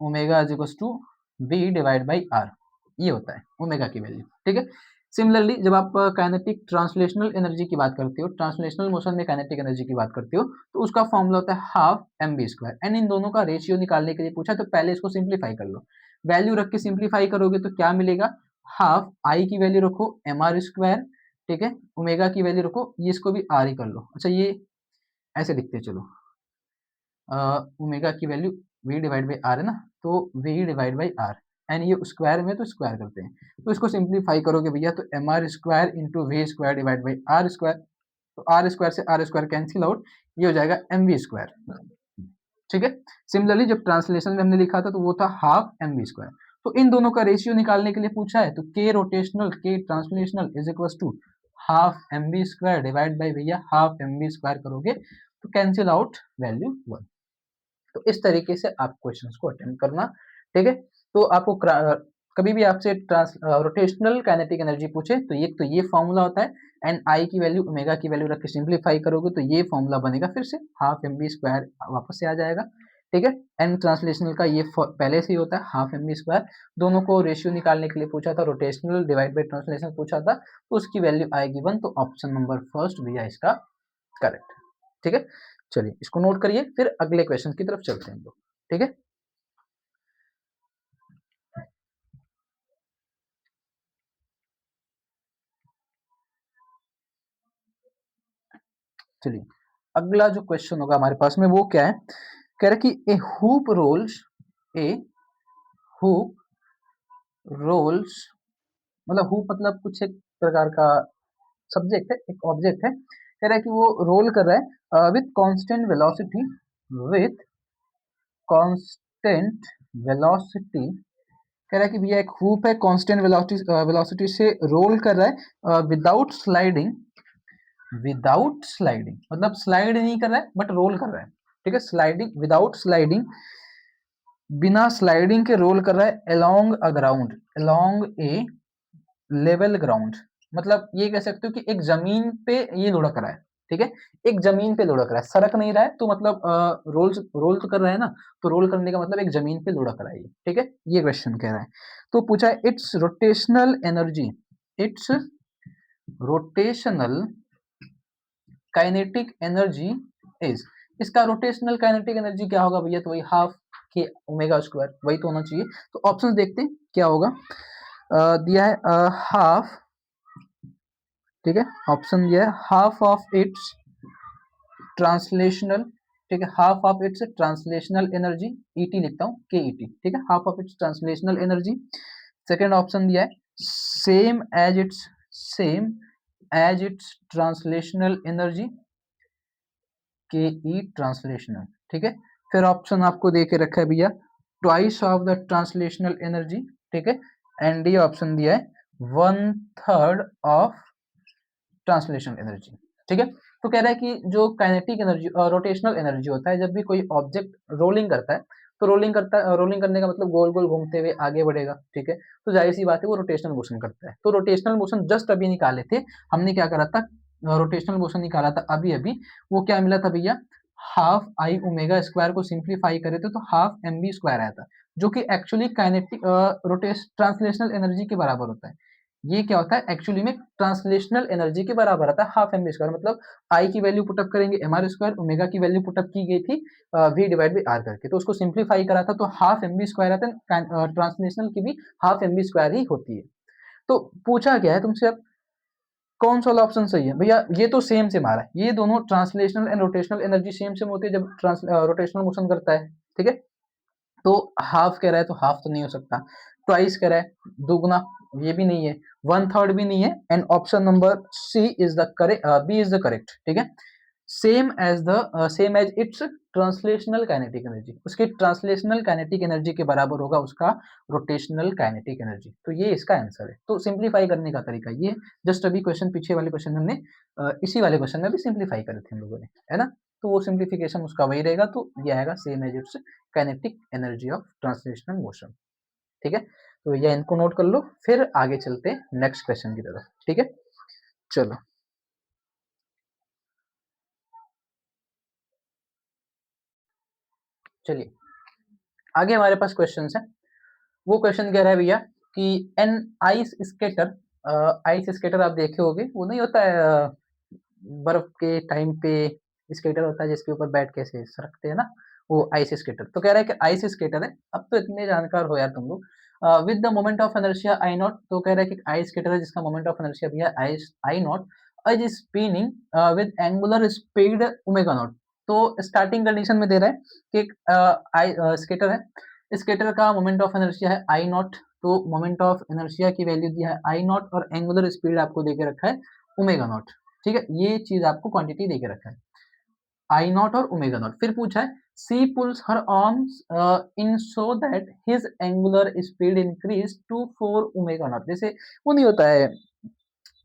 omega is equals to V divide by R, ये होता है ओमेगा की वैल्यू, ठीक है। सिमिलरली जब आप काइनेटिक ट्रांसलेशनल एनर्जी की बात करते हो, ट्रांसलेशनल मोशन में काइनेटिक एनर्जी की बात करते हो, तो उसका फॉर्मूला होता है half M B square, and इन दोनों का रेशियो निकालने के लिए पूछा, तो पहले इसको सिंप्लीफाई कर लो, वैल्यू रख के सिंप्लीफाई करोगे तो क्या मिलेगा, हाफ आई की वैल्यू रखो एम आर स्क्वायर, ठीक है, ओमेगा की वैल्यू रखो, ये इसको भी आर ही कर लो, अच्छा ये ऐसे लिखते हैं, चलो ओमेगा की value v divide by R है ना, तो v divide by R, and ये स्क्वायर में तो स्क्वायर करते हैं, तो इसको सिंप्लीफाई करोगे भैया तो M are square into V square divide by are square, तो आर स्क्वायर से आर स्क्वायर कैंसिल आउट, ये हो जाएगा एम वी स्क्वायर, ठीक है। सिमिलरली जब ट्रांसलेशन में हमने लिखा था तो वो था हाफ एम वी स्क्वायर, तो इन दोनों का रेशियो निकालने के लिए पूछा है, तो K rotational K translational is equal to half M V square divide by भैया हाफ एम वी स्क्वायर करोगे तो कैंसिल आउट वैल्यू 1। तो इस तरीके से आप क्वेश्चंस को अटेम्प्ट करना, ठीक है। तो आपको कभी भी आपसे रोटेशनल काइनेटिक एनर्जी पूछे तो ये फॉर्मूला होता है, एंड आई की वैल्यू ओमेगा की वैल्यू रख के सिंप्लीफाई करोगे तो ये फॉर्मूला बनेगा, फिर से हाफ एम बी स्क्वायर वापस से आ जाएगा, ठीक है। एंड ट्रांसलेशनल का ये पहले से ही होता है हाफ एम बी स्क्वायर, दोनों को रेशियो निकालने के लिए पूछा था, रोटेशनल डिवाइड बाई ट्रांसलेशनल पूछा था, तो उसकी वैल्यू आएगी 1, तो ऑप्शन नंबर फर्स्ट भैया इसका करेक्ट, ठीक है। चलिए इसको नोट करिए, फिर अगले क्वेश्चन की तरफ चलते हैं हम लोग, ठीक है। चलिए अगला जो क्वेश्चन होगा हमारे पास में वो क्या है, कह रहा है कि ए हुप रोल्स, मतलब हुप मतलब कुछ एक प्रकार का सब्जेक्ट है, एक ऑब्जेक्ट है, कह रहा है कि वो रोल कर रहा है with constant velocity, with constant velocity, कह रहा है कि भैया एक हुप है, कांस्टेंट वेलोसिटी से रोल कर रहा है विदाउट स्लाइडिंग मतलब स्लाइड नहीं कर रहा है बट रोल कर रहा है, ठीक है, स्लाइडिंग विदाउट स्लाइडिंग, बिना स्लाइडिंग के रोल कर रहा है अलोंग ए लेवल ग्राउंड, मतलब ये कह सकते हो कि एक जमीन पे ये लुढ़क रहा है, ठीक है, एक जमीन पे लुढ़क रहा है, सरक नहीं रहा है, तो मतलब रोल तो कर रहा है ना, तो रोल करने का मतलब एक जमीन पे लुढ़क रहा है, ठीक है, ये क्वेश्चन कह रहा है। तो पूछा है it's rotational kinetic energy is, इसका रोटेशनल काइनेटिक एनर्जी क्या होगा भैया, तो वही हाफ के ओमेगा स्क्वायर, वही तो होना चाहिए। तो ऑप्शंस देखते हैं क्या होगा, दिया है हाफ, ठीक है, ऑप्शन दिया है हाफ ऑफ इट्स ट्रांसलेशनल, ठीक है, half of its translational energy, ET लिखता हूँ के ईटी, ठीक है, half of its translational energy. Second option दिया है same as its translational energy, K E translational, ठीक है। फिर ऑप्शन आपको दे के रखा है भैया twice of the translational energy, ठीक है, एंड डी ऑप्शन दिया है 1/3 ऑफ ट्रांसलेशनल एनर्जी, ठीक है। तो कह रहा है कि जो काइनेटिक एनर्जी और रोटेशनल एनर्जी होता है, जब भी कोई ऑब्जेक्ट रोलिंग करता है, तो रोलिंग करने का मतलब गोल गोल घूमते हुए आगे बढ़ेगा, ठीक है, तो जाहिर सी बात है वो रोटेशनल मोशन करता है। तो रोटेशनल मोशन जस्ट अभी निकाले थे हमने, क्या करा था, रोटेशनल मोशन निकाला था अभी अभी, वो क्या मिला था भैया, हाफ आई ओमेगा स्क्वायर को सिंप्लीफाई करे तो हाफ एम बी स्क्वायर आया था, जो कि actually kinetic rotation translational energy के बराबर होता है। ये क्या होता है एक्चुअली में ट्रांसलेशनल एनर्जी के बराबर आता है हाफ एम बी स्क्वायर, मतलब आई की वैल्यू पुटअप करेंगे एम आर स्क्वायर, ओमेगा की वैल्यू पुटअप की गई थी वी डिवाइड बाई आर करके, तो उसको सिंप्लीफाई करा था तो हाफ एम बी स्क्वायर आता है, ट्रांसलेशनल की भी हाफ एम बी स्क्वायर ही होती है। तो पूछा गया है तुमसे अब कौन सा वाला ऑप्शन सही है भैया, ये तो सेम सेम आ रहा है, ये दोनों translational and rotational energy same same होती है जब रोटेशनल मोशन करता है, ठीक है। तो हाफ कह रहा है तो हाफ तो नहीं हो सकता, ट्वाइस कह रहा है दुगना, ये भी नहीं है, वन थर्ड भी नहीं है, and option number C is the correct, B is the correct, ठीक है। Same as its translational kinetic energy, उसकी ट्रांसलेशनल काइनेटिक एनर्जी के बराबर होगा उसका रोटेशनल काइनेटिक एनर्जी, तो ये इसका आंसर है। तो सिंप्लीफाई करने का तरीका ये, जस्ट अभी क्वेश्चन पीछे वाले क्वेश्चन में हमने इसी वाले क्वेश्चन में भी सिंप्लीफाई करे थे हम लोगों ने, है ना। तो वो सिंप्लीफिकेशन उसका वही रहेगा, तो ये आएगा same as its kinetic energy of translational motion, ठीक है। तो ये इनको नोट कर लो, फिर आगे चलते हैं नेक्स्ट क्वेश्चन की तरफ, ठीक है। चलो चलिए आगे हमारे पास क्वेश्चन है। वो क्वेश्चन कह रहा है भैया कि an ice skater, ice skater आप देखे होगे, वो नहीं होता है बर्फ के टाइम पे स्केटर होता है जिसके ऊपर बैठ के ऐसे सरकते हैं ना, वो आइस स्केटर। तो कह रहा है कि आइस स्केटर है, अब तो इतने जानकार हो यार तुम लोग, with the moment of inertia I not, तो कह रहा है कि आइस स्केटर है जिसका मोमेंट ऑफ इनर्शिया भैया I nought, is spinning with angular speed omega nought. तो स्टार्टिंग कंडीशन में दे रहा है कि एक स्केटर है, स्केटर का मोमेंट ऑफ इनर्शिया है आई नॉट, तो मोमेंट ऑफ इनर्शिया की वैल्यू दिया है आई नॉट और एंगुलर स्पीड आपको देके रखा है ओमेगा नॉट, ठीक है। ये चीज आपको क्वांटिटी देके रखा है आई नॉट और ओमेगा नॉट। फिर पूछा है she pulls her arms in so that his angular speed increase to 4 omega nought. जैसे वो नहीं होता है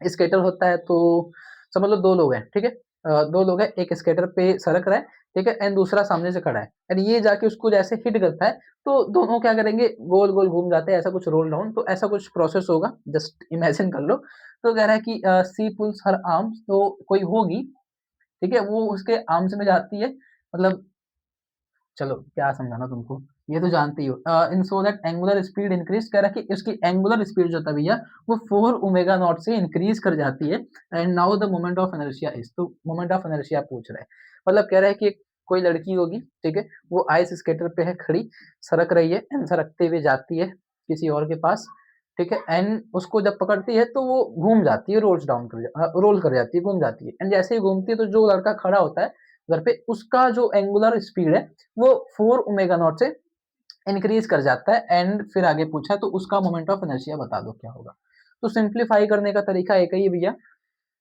स्केटर होता है, तो समझ लो दो लोग हैं, ठीक है, दो लोग हैं, एक स्केटर पे सरक रहा है, ठीक है, एंड दूसरा सामने से खड़ा है, एंड ये जाके उसको जैसे हिट करता है तो दोनों क्या करेंगे गोल गोल घूम जाते हैं, ऐसा कुछ रोल डाउन, तो ऐसा कुछ प्रोसेस होगा, जस्ट इमेजिन कर लो। तो कह रहा है कि सी पुल्स हर आर्म्स, तो कोई होगी, ठीक है, वो उसके आर्म्स में जाती है, मतलब चलो क्या समझाना तुमको, ये तो जानते ही हो, in so that angular speed increase कर रखी, इसकी एंगुलर स्पीड जो था भैया वो 4 ओमेगा नॉट से इंक्रीज कर जाती है, and now the moment of inertia is, तो मोमेंट ऑफ इनर्शिया पूछ रहा है, मतलब कह रहा है कि कोई लड़की होगी, ठीक है, वो आइस स्केटर पे है खड़ी, सरक रही है, एंड सरकते हुए जाती है किसी और के पास, ठीक है, एंड उसको जब पकड़ती है तो वो घूम जाती है, रोल कर जाती है, घूम जाती है, एंड जैसे ही घूमती है तो जो लड़का खड़ा होता है घर पे, उसका जो एंगुलर स्पीड है वो 4 ओमेगा नॉट से इंक्रीज कर जाता है, एंड फिर आगे पूछा है तो उसका मोमेंट ऑफ इनर्शिया बता दो क्या होगा। तो सिंप्लीफाई करने का तरीका एक ही है भैया,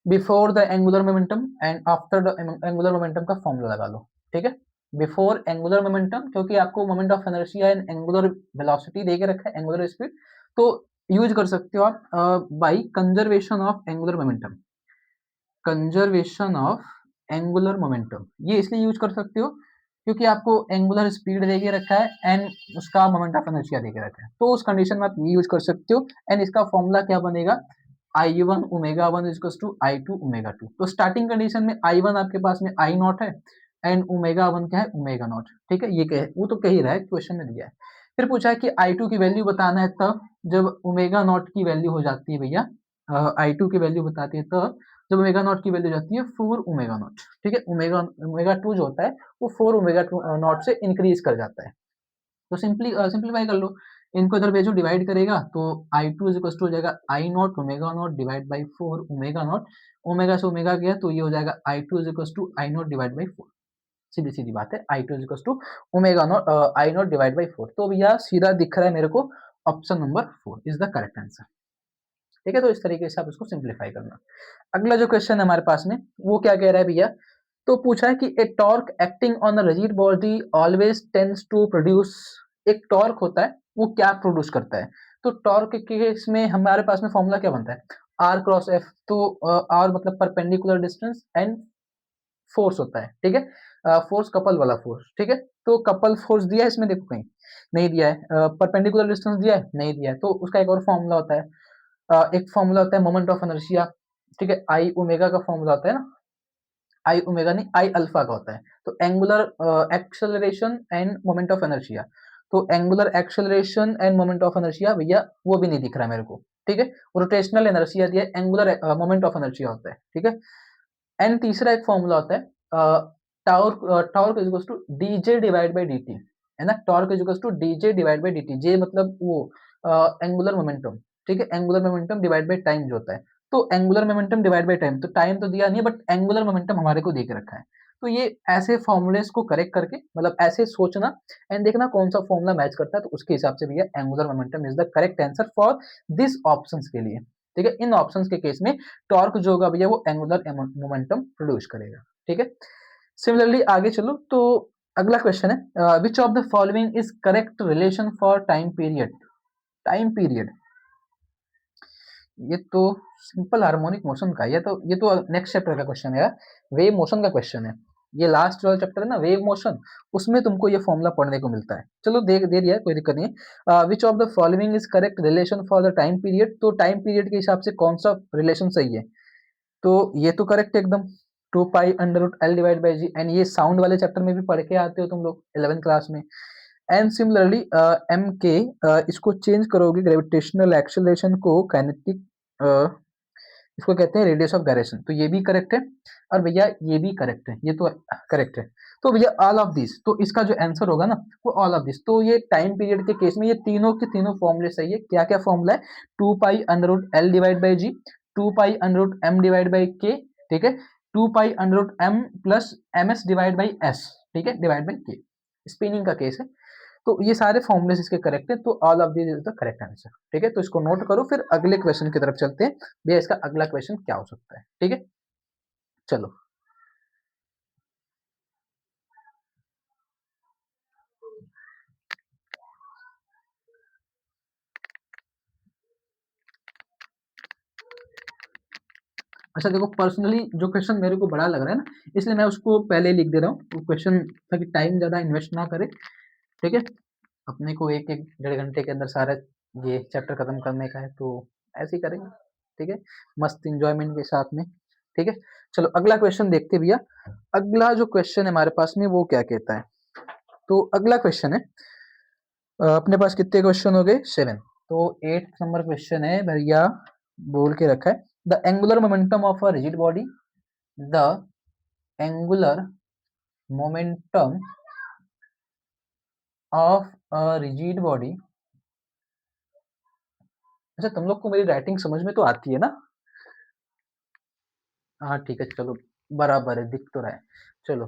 before the angular momentum and after the angular momentum का फॉर्मूला लगा लो, ठीक है। बिफोर एंगुलर मोमेंटम, क्योंकि आपको moment of inertia and angular velocity दे के रखा है, एंगुलर स्पीड, तो यूज कर सकते हो आप by conservation of angular momentum, conservation of angular momentum, ये इसलिए यूज कर सकते हो क्योंकि आपको एंगुलर स्पीड देके रखा है एंड उसका मोमेंट ऑफ इनर्शिया देके रखा है, तो उस कंडीशन में आप ये यूज कर सकते हो, एंड इसका फॉर्मूला क्या बनेगा I one omega one is to I two omega two. तो स्टार्टिंग कंडीशन में आई वन आपके पास में आई नॉट है, एंड ओमेगा वन क्या है ओमेगा नॉट, ठीक है, ये कहे वो तो कह ही रहा है क्वेश्चन में दिया है। फिर पूछा है कि आई टू की वैल्यू बताना है तब जब ओमेगा नॉट की वैल्यू हो जाती है भैया, आई टू की वैल्यू बताती है तब जब ओमेगा नॉट की वैल्यू जाती है 4 ओमेगा नॉट, ठीक है, ओमेगा ओमेगा टू जो होता है वो 4 ओमेगा टू नॉट से इंक्रीज कर जाता है। तो सिंप्लीफाई कर लो, इनको इधर भेजो डिवाइड करेगा तो I two is equal to हो जाएगा I nought omega nought divide by 4 omega nought, omega से ओमेगा गया तो ये हो जाएगा I two is equal to I nought divide by 4, सीधी सीधी बात है, I two is equal to omega nought I nought divide by 4, तो भैया सीधा दिख रहा है मेरे को option number 4 is the correct answer, ठीक है। तो इस तरीके से आप इसको सिंप्लीफाई करना। अगला जो क्वेश्चन है हमारे पास में वो क्या कह रहा है भैया, तो पूछा है कि a torque acting on a rigid body always tends to produce, एक टॉर्क होता है वो क्या प्रोड्यूस करता है, तो टॉर्क के केस में हमारे पास में फॉर्मूला क्या बनता है आर क्रॉस एफ, तो आर मतलब परपेंडिकुलर डिस्टेंस एंड फोर्स होता है, ठीक है, फोर्स कपल वाला फोर्स, ठीक है। तो कपल फोर्स दिया है इसमें, देखो कहीं नहीं दिया है, परपेंडिकुलर डिस्टेंस दिया है नहीं दिया है, तो उसका एक और फॉर्मूला होता है, एक फॉर्मूला होता है मोमेंट ऑफ इनर्शिया, ठीक है, आई ओमेगा का फॉर्मूला होता है ना, आई ओमेगा नहीं, आई अल्फा का होता है। तो angular acceleration and moment of inertia, तो angular acceleration and moment of inertia भैया वो भी नहीं दिख रहा मेरे को, ठीक है। रोटेशनल इनर्शिया दिया, एंगुलर मोमेंट ऑफ इनर्शिया होता है, ठीक है। एंड तीसरा एक फॉर्मूला होता है torque is equals to dJ divide by dt, है ना। Torque is equals to dJ divide by dt, J मतलब वो एंगुलर मोमेंटम, ठीक है। Angular momentum divide by time जो होता है, तो angular momentum divide by time, तो टाइम तो दिया नहीं है बट एंगुलर मोमेंटम हमारे को दे के रखा है। तो ये ऐसे फॉर्मूलेस को करेक्ट करके, मतलब ऐसे सोचना एंड देखना कौन सा फॉर्मूला मैच करता है, तो उसके हिसाब से भैया angular momentum is the correct answer for this options के लिए, ठीक है। इन ऑप्शंस के केस में टॉर्क जो होगा भैया वो एंगुलर मोमेंटम प्रोड्यूस करेगा, ठीक है। सिमिलरली आगे चलो, तो अगला क्वेश्चन है which of the following is correct relation for time period. Time period, ये तो सिंपल हार्मोनिक मोशन का, ये तो नेक्स्ट चैप्टर का क्वेश्चन है, वेव मोशन का क्वेश्चन है। ये लास्ट वाला चैप्टर है ना वेव मोशन, उसमें तुमको ये फॉर्मूला पढ़ने को मिलता है। चलो दे दिया, कोई दिक्कत नहीं है। Which of the following is correct relation for the time period, तो टाइम पीरियड के हिसाब से कौन सा रिलेशन सही है, तो ये तो करेक्ट एकदम, 2 pi under root L divide by G, and ये साउंड वाले चैप्टर में भी पढ़ के आते हो तुम लोग 11th क्लास में। एंड सिमिलरली एम के, इसको चेंज करोगे ग्रेविटेशनल एक्सेलरेशन को काइनेटिक, इसको कहते हैं रेडियस ऑफ गायरेशन, तो ये भी करेक्ट है। और भैया ये भी करेक्ट है, ये तो करेक्ट है। तो भैया ऑल ऑफ दिस, तो इसका जो आंसर होगा ना वो ऑल ऑफ दिस, तो ये टाइम पीरियड के केस में ये तीनों के तीनों फॉर्मूले सही है। क्या क्या फॉर्मूला है, 2 pi under root L divide by G, 2 pi under root M divide by K, ठीक है, 2 pi under root M plus M S divide by S, ठीक है, डिवाइड बाई के, स्पिनिंग का केस है। तो ये सारे फॉर्मूलेस इसके करेक्ट है, तो all of this is the correct answer, ठीक है। तो इसको नोट करो, फिर अगले क्वेश्चन की तरफ चलते हैं भैया, इसका अगला क्वेश्चन क्या हो सकता है, ठीक है। चलो, अच्छा देखो, पर्सनली जो क्वेश्चन मेरे को बड़ा लग रहा है ना, इसलिए मैं उसको पहले लिख दे रहा हूँ, वो क्वेश्चन ताकि टाइम ज्यादा इन्वेस्ट ना करे, ठीक है। अपने को एक एक डेढ़ घंटे के अंदर सारा ये चैप्टर खत्म करने का है, तो ऐसे ही करेंगे, ठीक है, मस्त इंजॉयमेंट के साथ में, ठीक है। चलो अगला क्वेश्चन देखते हैं भैया। अगला जो क्वेश्चन है हमारे पास में वो क्या कहता है, तो अगला क्वेश्चन है, अपने पास कितने क्वेश्चन हो गए, 7। तो 8 नंबर क्वेश्चन है भैया, बोल के रखा है the angular momentum of a rigid body, the angular momentum of a rigid body. अच्छा तुम लोग को मेरी राइटिंग समझ में तो आती है ना, हाँ ठीक है, चलो बराबर है, दिख तो रहा है। चलो,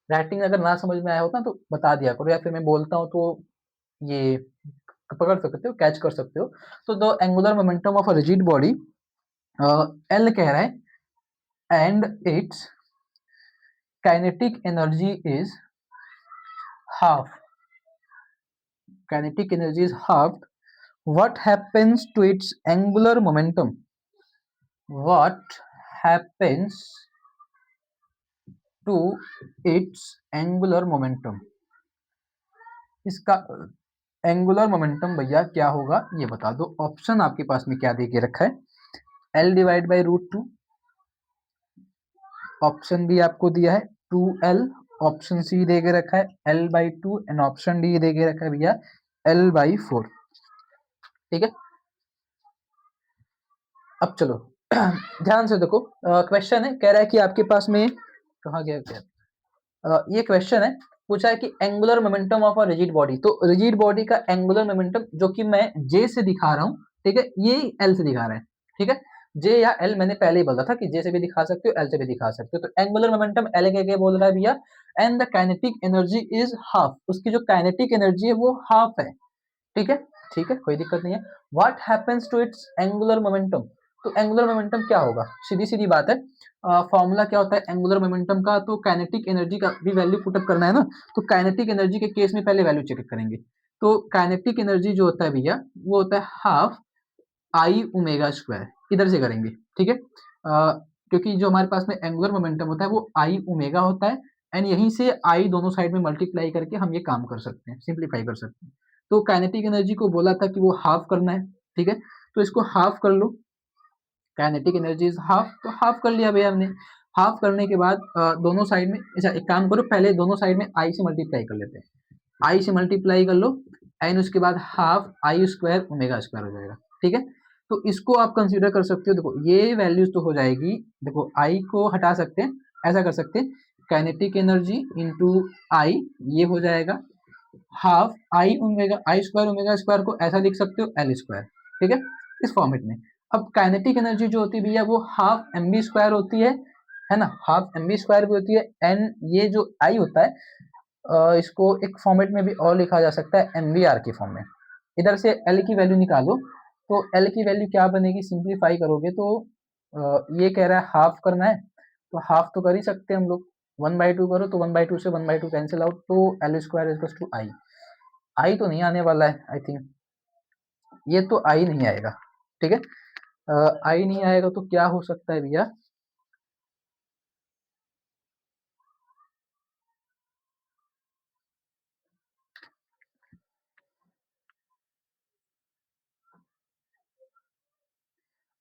राइटिंग अगर ना समझ में आया होता तो बता दिया करो, या फिर मैं बोलता हूँ तो ये पकड़ सकते हो, कैच कर सकते हो। तो the angular momentum of a rigid body, L कह रहा है, and it's kinetic energy is half, kinetic energy is halved. What happens to its angular momentum? What happens to its angular momentum? इसका angular momentum भैया क्या होगा ये बता दो। ऑप्शन आपके पास में क्या दे के रखा है, L divide by root two, option B आपको दिया है 2L, ऑप्शन सी दे के रखा है L/2, एंड ऑप्शन डी दे के रखा है भैया L/4, ठीक है। अब चलो ध्यान से देखो, क्वेश्चन है, कह रहा है कि आपके पास में कहाँ गया क्या, ये क्वेश्चन है, पूछा है कि angular momentum of a rigid body, तो रिजिड बॉडी का एंगुलर मोमेंटम जो कि मैं जे से दिखा रहा हूँ, ठीक है, ये एल से दिखा रहा है, ठीक है। जे या एल मैंने पहले ही बोला था कि जे से भी दिखा सकते हो, एल से भी दिखा सकते हो, तो एंगुलर मोमेंटम एल के बोल रहा है भैया, and the kinetic energy is half, उसकी जो काइनेटिक एनर्जी है वो हाफ है, ठीक है, ठीक है, कोई दिक्कत नहीं है। What happens to its angular momentum, तो एंगुलर मोमेंटम क्या होगा, सीधी सीधी बात है, फॉर्मूला क्या होता है एंगुलर मोमेंटम का, तो काइनेटिक एनर्जी का भी वैल्यू पुटअप करना है ना, तो काइनेटिक एनर्जी के केस में पहले वैल्यू चेक करेंगे। तो काइनेटिक एनर्जी जो होता है भैया वो होता है हाफ आई ओमेगा स्क्वायर, इधर से करेंगे, ठीक है। क्योंकि जो हमारे पास में एंगुलर मोमेंटम होता है वो आई ओमेगा होता है, एंड यहीं से आई दोनों साइड में मल्टीप्लाई करके हम ये काम कर सकते हैं, सिंप्लीफाई कर सकते हैं। तो काइनेटिक एनर्जी को बोला था कि वो हाफ करना है, ठीक है, तो इसको हाफ कर लो, काइनेटिक एनर्जी इज हाफ, तो हाफ कर लिया भैया हमने। हाफ करने के बाद दोनों साइड में, अच्छा एक काम करो, पहले दोनों साइड में आई से मल्टीप्लाई कर लेते हैं, आई से मल्टीप्लाई कर लो एंड उसके बाद half I square omega square हो जाएगा, ठीक है। तो इसको आप कंसीडर कर सकते हो, देखो ये वैल्यूज तो हो जाएगी, देखो आई को हटा सकते हैं, ऐसा कर सकते हैं, काइनेटिक एनर्जी इंटू आई, ये हो जाएगा half I omega, I square omega square को ऐसा लिख सकते हो एल स्क्वायर, ठीक है, इस फॉर्मेट में। अब काइनेटिक एनर्जी जो होती है भैया वो हाफ एम बी स्क्वायर होती है ना, हाफ एम बी स्क्वायर भी होती है, एंड ये जो आई होता है इसको एक फॉर्मेट में भी और लिखा जा सकता है एम बी आर के फॉर्म में। इधर से एल की वैल्यू निकालो, तो एल की वैल्यू क्या बनेगी, सिंप्लीफाई करोगे तो ये कह रहा है हाफ करना है, तो हाफ तो कर ही सकते हैं हम लोग, 1/2 करो तो 1/2 से 1/2 कैंसिल आउट, तो एल स्क्वायर इज टू आई, आई तो नहीं आने वाला है आई थिंक, ये तो आई नहीं आएगा, ठीक है। आई नहीं आएगा तो क्या हो सकता है भैया,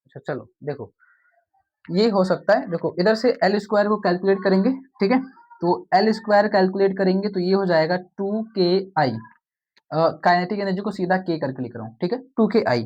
अच्छा चलो देखो, ये हो सकता है, देखो इधर से एल स्क्वायर को कैलकुलेट करेंगे, ठीक है, तो एल स्क्वायर कैलकुलेट करेंगे तो ये हो जाएगा 2k आई, काइनेटिक एनर्जी को सीधा के करके लिख रहा हूँ, ठीक है, 2k आई।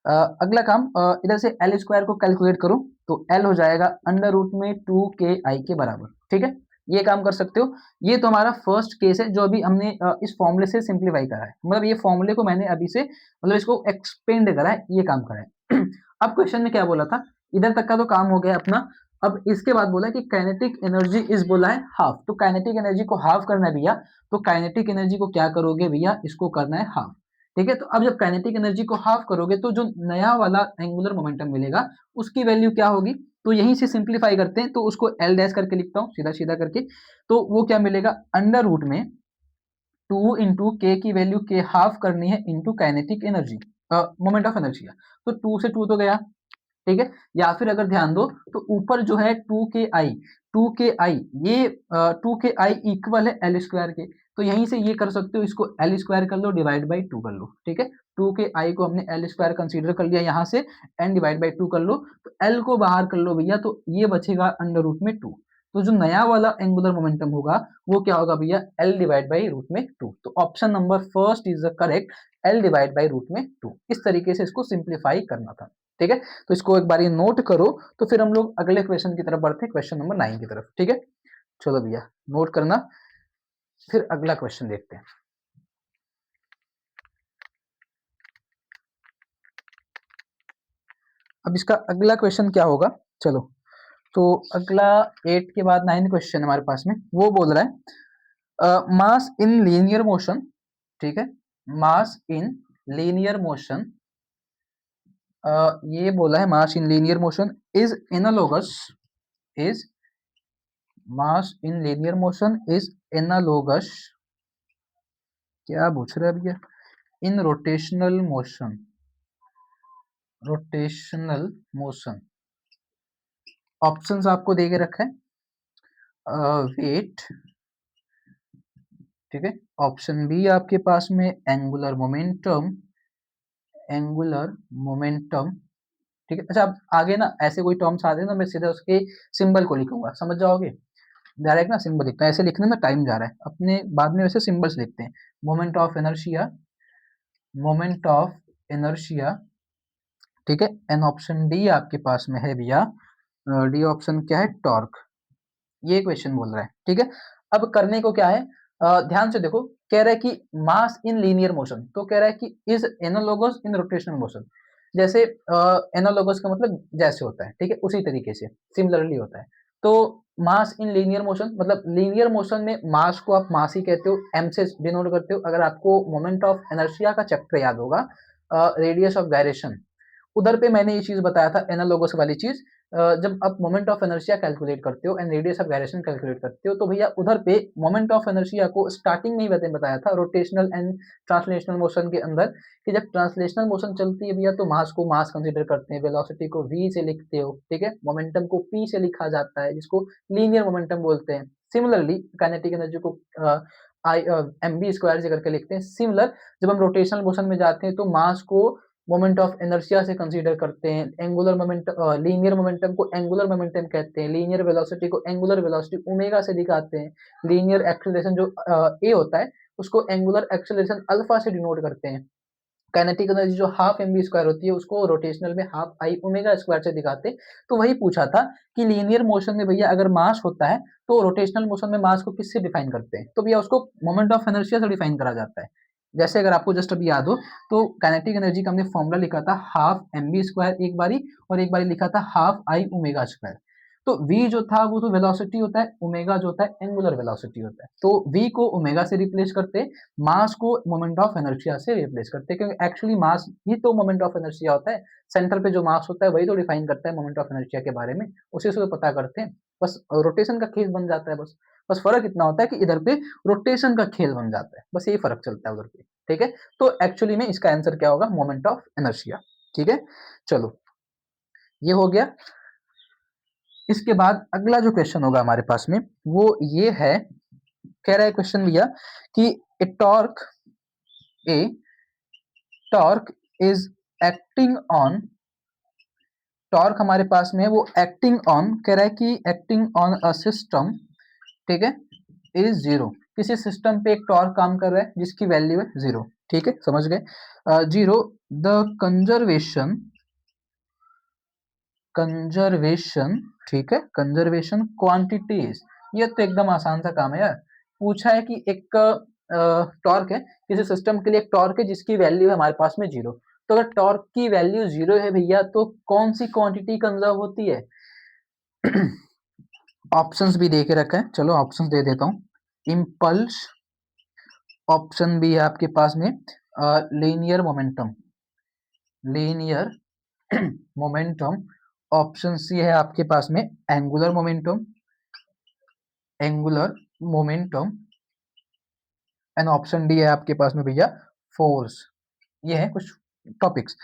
अगला काम, इधर से एल स्क्वायर को कैलकुलेट करो तो एल हो जाएगा अंडर रूट में 2k आई के बराबर, ठीक है, ये काम कर सकते हो। ये तो हमारा फर्स्ट केस है जो अभी हमने इस फॉर्मूले से सिंप्लीफाई करा है, मतलब ये फॉर्मूले को मैंने अभी से मतलब इसको एक्सपेंड करा है, ये काम करा है। अब क्वेश्चन में क्या बोला था, इधर तक का तो काम हो गया अपना, अब इसके बाद बोला कि काइनेटिक एनर्जी इज बोला है हाफ, तो काइनेटिक एनर्जी को हाफ करना है भैया, तो काइनेटिक एनर्जी को क्या करोगे भैया, इसको करना है हाफ, ठीक है। तो अब जब काइनेटिक एनर्जी को हाफ करोगे तो जो नया वाला एंगुलर मोमेंटम मिलेगा उसकी वैल्यू क्या होगी, तो यहीं से सिंप्लीफाई करते हैं, तो उसको एल डैश करके लिखता हूँ सीधा सीधा करके, तो वो क्या मिलेगा अंडर रूट में 2 × के की वैल्यू के हाफ करनी है into kinetic energy, moment of energy, तो 2 से 2 तो गया, ठीक है। या फिर अगर ध्यान दो तो ऊपर जो है 2k आई, ये 2k आई इक्वल है एल स्क्वायर के, तो यहीं से ये कर सकते हो, इसको एल स्क्वायर कर लो डिवाइड बाई 2 कर लो, ठीक है, 2k आई को हमने एल स्क्वायर कंसीडर कर लिया यहाँ से, एन डिवाइड बाई 2 कर लो, तो एल को बाहर कर लो भैया, तो ये बचेगा अंडर रूट में 2, तो जो नया वाला एंगुलर मोमेंटम होगा वो क्या होगा भैया, एल डिवाइड बाई रूट में 2, तो option number first is the correct, L divide by root में 2, इस तरीके से इसको सिंप्लीफाई करना था, ठीक है। तो इसको एक बार ये नोट करो, तो फिर हम लोग अगले क्वेश्चन की तरफ बढ़ते हैं, क्वेश्चन नंबर 9 की तरफ, ठीक है। चलो भैया नोट करना, फिर अगला क्वेश्चन देखते हैं। अब इसका अगला क्वेश्चन क्या होगा, चलो, तो अगला 8 के बाद 9 क्वेश्चन हमारे पास में, वो बोल रहा है मास इन लीनियर मोशन, ठीक है, मास इन लीनियर मोशन, ये बोला है mass in linear motion is analogous, is mass in linear motion is analogous, क्या पूछ रहा है भैया, in rotational motion, rotational motion, options आपको दे के रखा है, वेट, ठीक है, ऑप्शन बी आपके पास में एंगुलर मोमेंटम, एंगुलर मोमेंटम, ठीक है। अच्छा अब आगे ना ऐसे कोई टर्म्स आते हैं ना, मैं सीधा उसके सिंबल को लिखूंगा, समझ जाओगे, डायरेक्ट ना सिंबल लिखता है, ऐसे लिखने में टाइम जा रहा है, अपने बाद में वैसे सिंबल्स लिखते हैं, moment of inertia, moment of inertia, ठीक है, एन ऑप्शन डी आपके पास में है भैया, डी ऑप्शन क्या है, टॉर्क, ये क्वेश्चन बोल रहा है, ठीक है। अब करने को क्या है, ध्यान से देखो, कह रहा है कि मास इन लीनियर मोशन, तो कह रहा है कि is analogous in rotational motion, जैसे एनालोगस का मतलब जैसे होता है, ठीक है, उसी तरीके से सिमिलरली होता है, तो मास इन लीनियर मोशन मतलब लीनियर मोशन में मास को आप मास ही कहते हो, एम से डिनोट करते हो, अगर आपको मोमेंट ऑफ इनर्शिया का चैप्टर याद होगा, रेडियस ऑफ गायरेशन, उधर पे मैंने ये चीज बताया था एनालोगस वाली चीज, जब आप मोमेंट ऑफ इनर्शिया कैलकुलेट करते हो and radius of gyration calculate करते हो, तो भैया उधर पे मोमेंट ऑफ इनर्शिया को स्टार्टिंग में ही मैंने बताया था रोटेशनल एंड ट्रांसलेशनल मोशन के अंदर, कि जब ट्रांसलेशनल मोशन चलती है भैया तो मास को मास कंसीडर करते हैं, वेलोसिटी को v से लिखते हो, ठीक है, मोमेंटम को p से लिखा जाता है जिसको लीनियर मोमेंटम बोलते हैं, सिमिलरली काइनेटिक एनर्जी को आई एम बी स्क्वायर से करके लिखते हैं, सिमिलर जब हम रोटेशनल मोशन में जाते हैं तो मास को मोमेंट ऑफ इनर्शिया से कंसीडर करते हैं, एंगुलर मोमेंट लीनियर मोमेंटम को एंगुलर मोमेंटम कहते हैं, लीनियर वेलोसिटी को एंगुलर वेलोसिटी ओमेगा से दिखाते हैं, लीनियर एक्सेलरेशन जो ए होता है उसको एंगुलर एक्सेलरेशन अल्फा से डिनोट करते हैं, काइनेटिक एनर्जी जो हाफ एम बी स्क्वायर होती है उसको रोटेशनल में हाफ आई ओमेगा स्क्वायर से दिखाते। तो वही पूछा था कि लीनियर मोशन में भैया अगर मास होता है तो रोटेशनल मोशन में मास को किससे डिफाइन करते हैं, तो भैया उसको मोमेंट ऑफ इनर्शिया से डिफाइन करा जाता है। जैसे अगर आपको जस्ट अभी याद हो तो काइनेटिक एनर्जी का हमने फॉर्मूला लिखा था हाफ एम बी स्क्वायर एक बारी, और एक बारी लिखा था हाफ आई ओमेगा स्क्वायर। तो v जो था वो तो वेलोसिटी होता है, ओमेगा जो होता है एंगुलर वेलोसिटी होता है। तो v को ओमेगा से रिप्लेस करते, मास को मोमेंट ऑफ इनर्शिया से रिप्लेस करते हैं, क्योंकि एक्चुअली मास ही तो मोमेंट ऑफ इनर्शिया होता है। सेंटर पे जो मास होता है वही तो डिफाइन करता है मोमेंट ऑफ इनर्शिया के बारे में, उसी से तो पता करते हैं। बस रोटेशन का खेल बन जाता है, बस बस फर्क इतना होता है कि इधर पे रोटेशन का खेल बन जाता है, बस यही फर्क चलता है उधर पे। ठीक है, तो एक्चुअली में इसका आंसर क्या होगा, मोमेंट ऑफ इनर्शिया। ठीक है, चलो ये हो गया। इसके बाद अगला जो क्वेश्चन होगा हमारे पास में वो ये है, कह रहा है क्वेश्चन भैया कि a torque is acting on, torque हमारे पास में है वो एक्टिंग ऑन, कह रहा है कि एक्टिंग ऑन अ सिस्टम, ठीक है, इज जीरो। किसी सिस्टम पे एक टॉर्क काम कर रहा है जिसकी वैल्यू है जीरो। ठीक है, समझ गए, जीरो। द कंजर्वेशन कंजर्वेशन ठीक है, कंजर्वेशन क्वांटिटीज, ये तो एकदम आसान सा काम है यार। पूछा है कि एक टॉर्क है, किसी सिस्टम के लिए एक टॉर्क है जिसकी वैल्यू है हमारे पास में जीरो। तो अगर टॉर्क की वैल्यू जीरो है भैया तो कौन सी क्वांटिटी कंजर्व होती है? ऑप्शंस भी दे के रखा है, चलो ऑप्शंस दे देता हूँ। इम्पल्स, ऑप्शन बी है आपके पास में linear momentum, linear momentum. Option C है आपके पास में angular momentum, angular momentum. And option D है आपके पास में भैया फोर्स। ये है कुछ टॉपिक्स।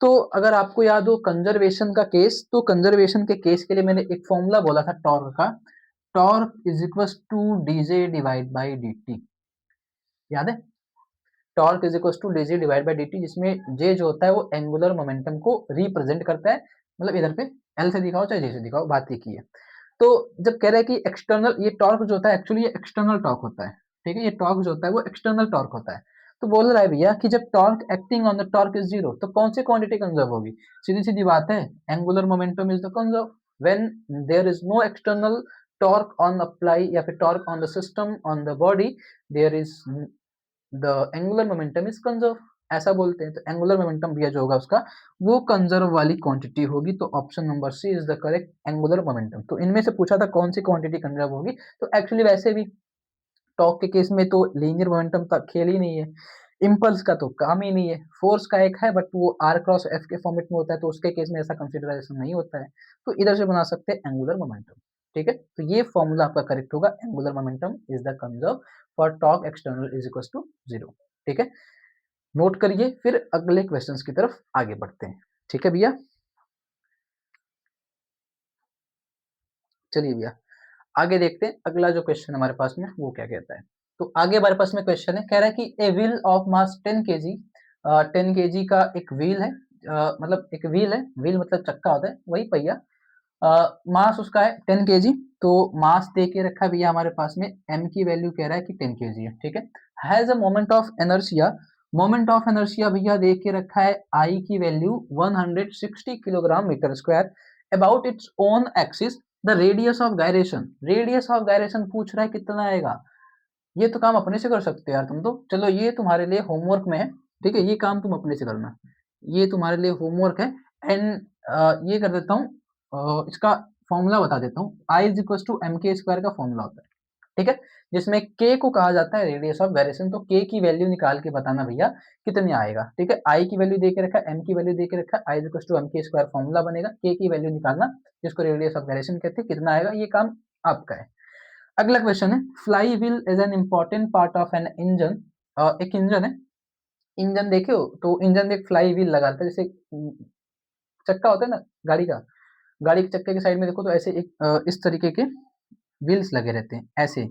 तो अगर आपको याद हो कंजर्वेशन का केस, तो कंजर्वेशन के केस के लिए मैंने एक फॉर्मूला बोला था टॉर्क का, torque is equal to dJ divide by D T, याद है? Torque is equal to dJ divide by D T, जिसमें जे जो होता है वो एंगुलर मोमेंटम को रिप्रेजेंट करता है, मतलब इधर पे एल से दिखाओ चाहे जे से दिखाओ, बात एक ही है। तो जब कह रहा है कि एक्सटर्नल, ये टॉर्क जो होता है एक्चुअली ये एक्सटर्नल टॉर्क होता है। ठीक है, ये टॉर्क जो होता है वो एक्सटर्नल टॉर्क होता है। तो बोल रहा है भैया कि जब torque acting on the torque is zero तो कौन सी क्वांटिटी कंजर्व होगी? सीधी सीधी बात है, angular momentum is the conserve. When there is no external torque on apply या फिर torque on the system on the body, there is the angular momentum is conserve, ऐसा बोलते हैं। तो एंगुलर मोमेंटम भैया जो होगा उसका वो कंजर्व वाली क्वांटिटी होगी। तो option number C is the correct, angular momentum. तो इनमें से पूछा था कौन सी क्वांटिटी कंजर्व होगी, तो एक्चुअली वैसे भी टॉर्क के केस में तो लीनियर मोमेंटम का खेल ही नहीं है, इम्पल्स का तो काम ही नहीं है, फोर्स का एक है बट वो आर क्रॉस एफ के फॉर्मेट में होता है, तो उसके केस में ऐसा कंसिडरेशन नहीं होता है। तो इधर से बना सकते हैं एंगुलर मोमेंटम। ठीक है, तो ये फॉर्मूला आपका करेक्ट होगा, angular momentum is the conserve for torque external is equal to zero. ठीक है, नोट करिए, फिर अगले क्वेश्चंस की तरफ आगे बढ़ते हैं। ठीक है भैया, चलिए भैया आगे देखते हैं अगला जो क्वेश्चन हमारे पास में वो क्या कहता है। तो आगे हमारे पास में क्वेश्चन है, कह रहा है कि a wheel of mass 10 KG, 10 KG का एक व्हील है, मतलब एक व्हील है, व्हील मतलब चक्का होता है वही पहिया, मास उसका है 10 केजी। तो मास दे के रखा है भैया हमारे पास में, m की वैल्यू कह रहा है कि 10 केजी है। ठीक है, has a moment of inertia, moment of inertia भैया दे के रखा है I की value 160 kilogram metre square about its own axis, the radius of gyration, radius of gyration पूछ रहा है कितना आएगा। ये तो काम अपने से कर सकते हो यार तुम तो, चलो ये तुम्हारे लिए होमवर्क में है। ठीक है, ये काम तुम अपने से करना, ये तुम्हारे लिए होमवर्क है। एंड ये कर देता हूँ, इसका फॉर्मूला बता देता हूँ, आई इज इक्वल टू एम के स्क्वायर का फॉर्मूला होता है। ठीक है, जिसमें के को कहा जाता है रेडियस ऑफ वेरिएशन, तो के की वैल्यू निकाल के बताना भैया कितनी आएगा। ठीक है, आई की वैल्यू दे के रखा है, एम की वैल्यू दे के रखा है, आई इज इक्वल टू एम के स्क्वायर फॉर्मूला बनेगा, के की वैल्यू निकालना जिसको रेडियस ऑफ वेरिएशन कहते हैं, कितना आएगा, ये काम आपका है। अगला क्वेश्चन है, flywheel is an important part of an engine, एक इंजन है, इंजन देखे हो तो इंजन में एक फ्लाई व्हील लगा रहता है, जैसे चक्का होता है ना गाड़ी का, गाड़ी के चक्के के साइड में देखो तो ऐसे एक इस तरीके के व्हील्स लगे रहते हैं ऐसे।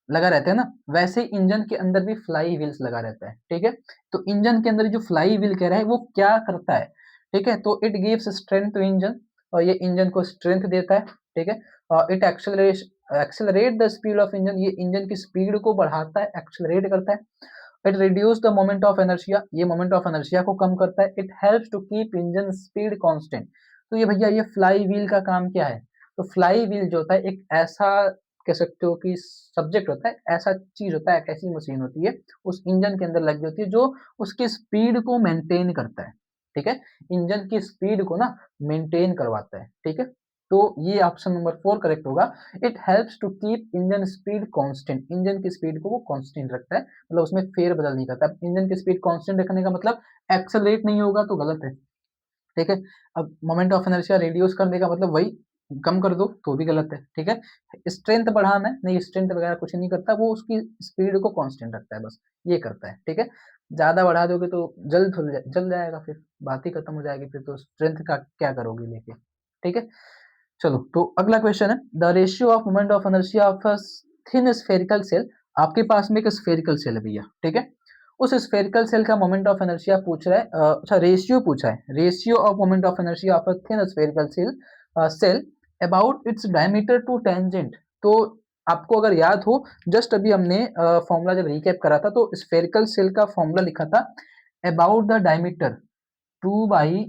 लगा रहता है ना, वैसे इंजन के अंदर भी फ्लाई व्हील्स लगा रहता है, ठीक है। तो इंजन के अंदर जो फ्लाई व्हील कह रहा है वो क्या करता है, ठीक है। तो it gives strength to engine, और ये इंजन को स्ट्रेंथ देता है, ठीक है। और it accelerate the speed of engine, ये इंजन की स्पीड को बढ़ाता है, एक्सेलरेट करता है। It reduce the moment of inertia, ये मोमेंट ऑफ इनर्शिया को कम करता है। It helps to keep engine speed constant. तो ये भैया ये फ्लाई व्हील का काम क्या है, तो फ्लाई व्हील जो होता है एक ऐसा कह सकते हो कि सब्जेक्ट होता है, ऐसा चीज होता है, एक ऐसी मशीन होती है उस इंजन के अंदर लगी होती है जो उसकी स्पीड को मेंटेन करता है, ठीक है। इंजन की स्पीड को ना मेंटेन करवाता है, ठीक है। तो ये ऑप्शन नंबर 4 करेक्ट होगा। It helps to keep engine speed constant, engine की स्पीड को वो कांस्टेंट रखता है, मतलब उसमें फेर बदल नहीं करता। इंजन की स्पीड कांस्टेंट रखने का मतलब एक्सेलरेट नहीं होगा तो गलत है, ठीक है। अब मोमेंट ऑफ इनर्शिया रिड्यूस करने का मतलब वही, कम कर दो तो भी गलत है, ठीक है। स्ट्रेंथ बढ़ाना है, नहीं स्ट्रेंथ वगैरह कुछ नहीं करता, वो उसकी स्पीड को कांस्टेंट रखता है, बस ये करता है, ठीक है। ज्यादा बढ़ा दोगे तो जल जाएगा, फिर बात ही खत्म हो जाएगी, फिर तो स्ट्रेंथ का क्या करोगे लेके, ठीक है। चलो तो अगला क्वेश्चन है, the ratio of moment of inertia of a thin spherical cell. आपके पास में एक स्फेरिकल सेल है भैया, ठीक है। उस स्फेरिकल सेल का मोमेंट ऑफ इनर्शिया पूछ रहा है, अच्छा रेशियो पूछा है, ratio of moment of inertia of a thin spherical shell about its diameter to tangent. तो आपको अगर याद हो, जस्ट अभी हमने फॉर्मूला जब रिकैप करा था तो स्फेरिकल सेल का फॉर्मूला लिखा था, अबाउट द डायमीटर 2 बाई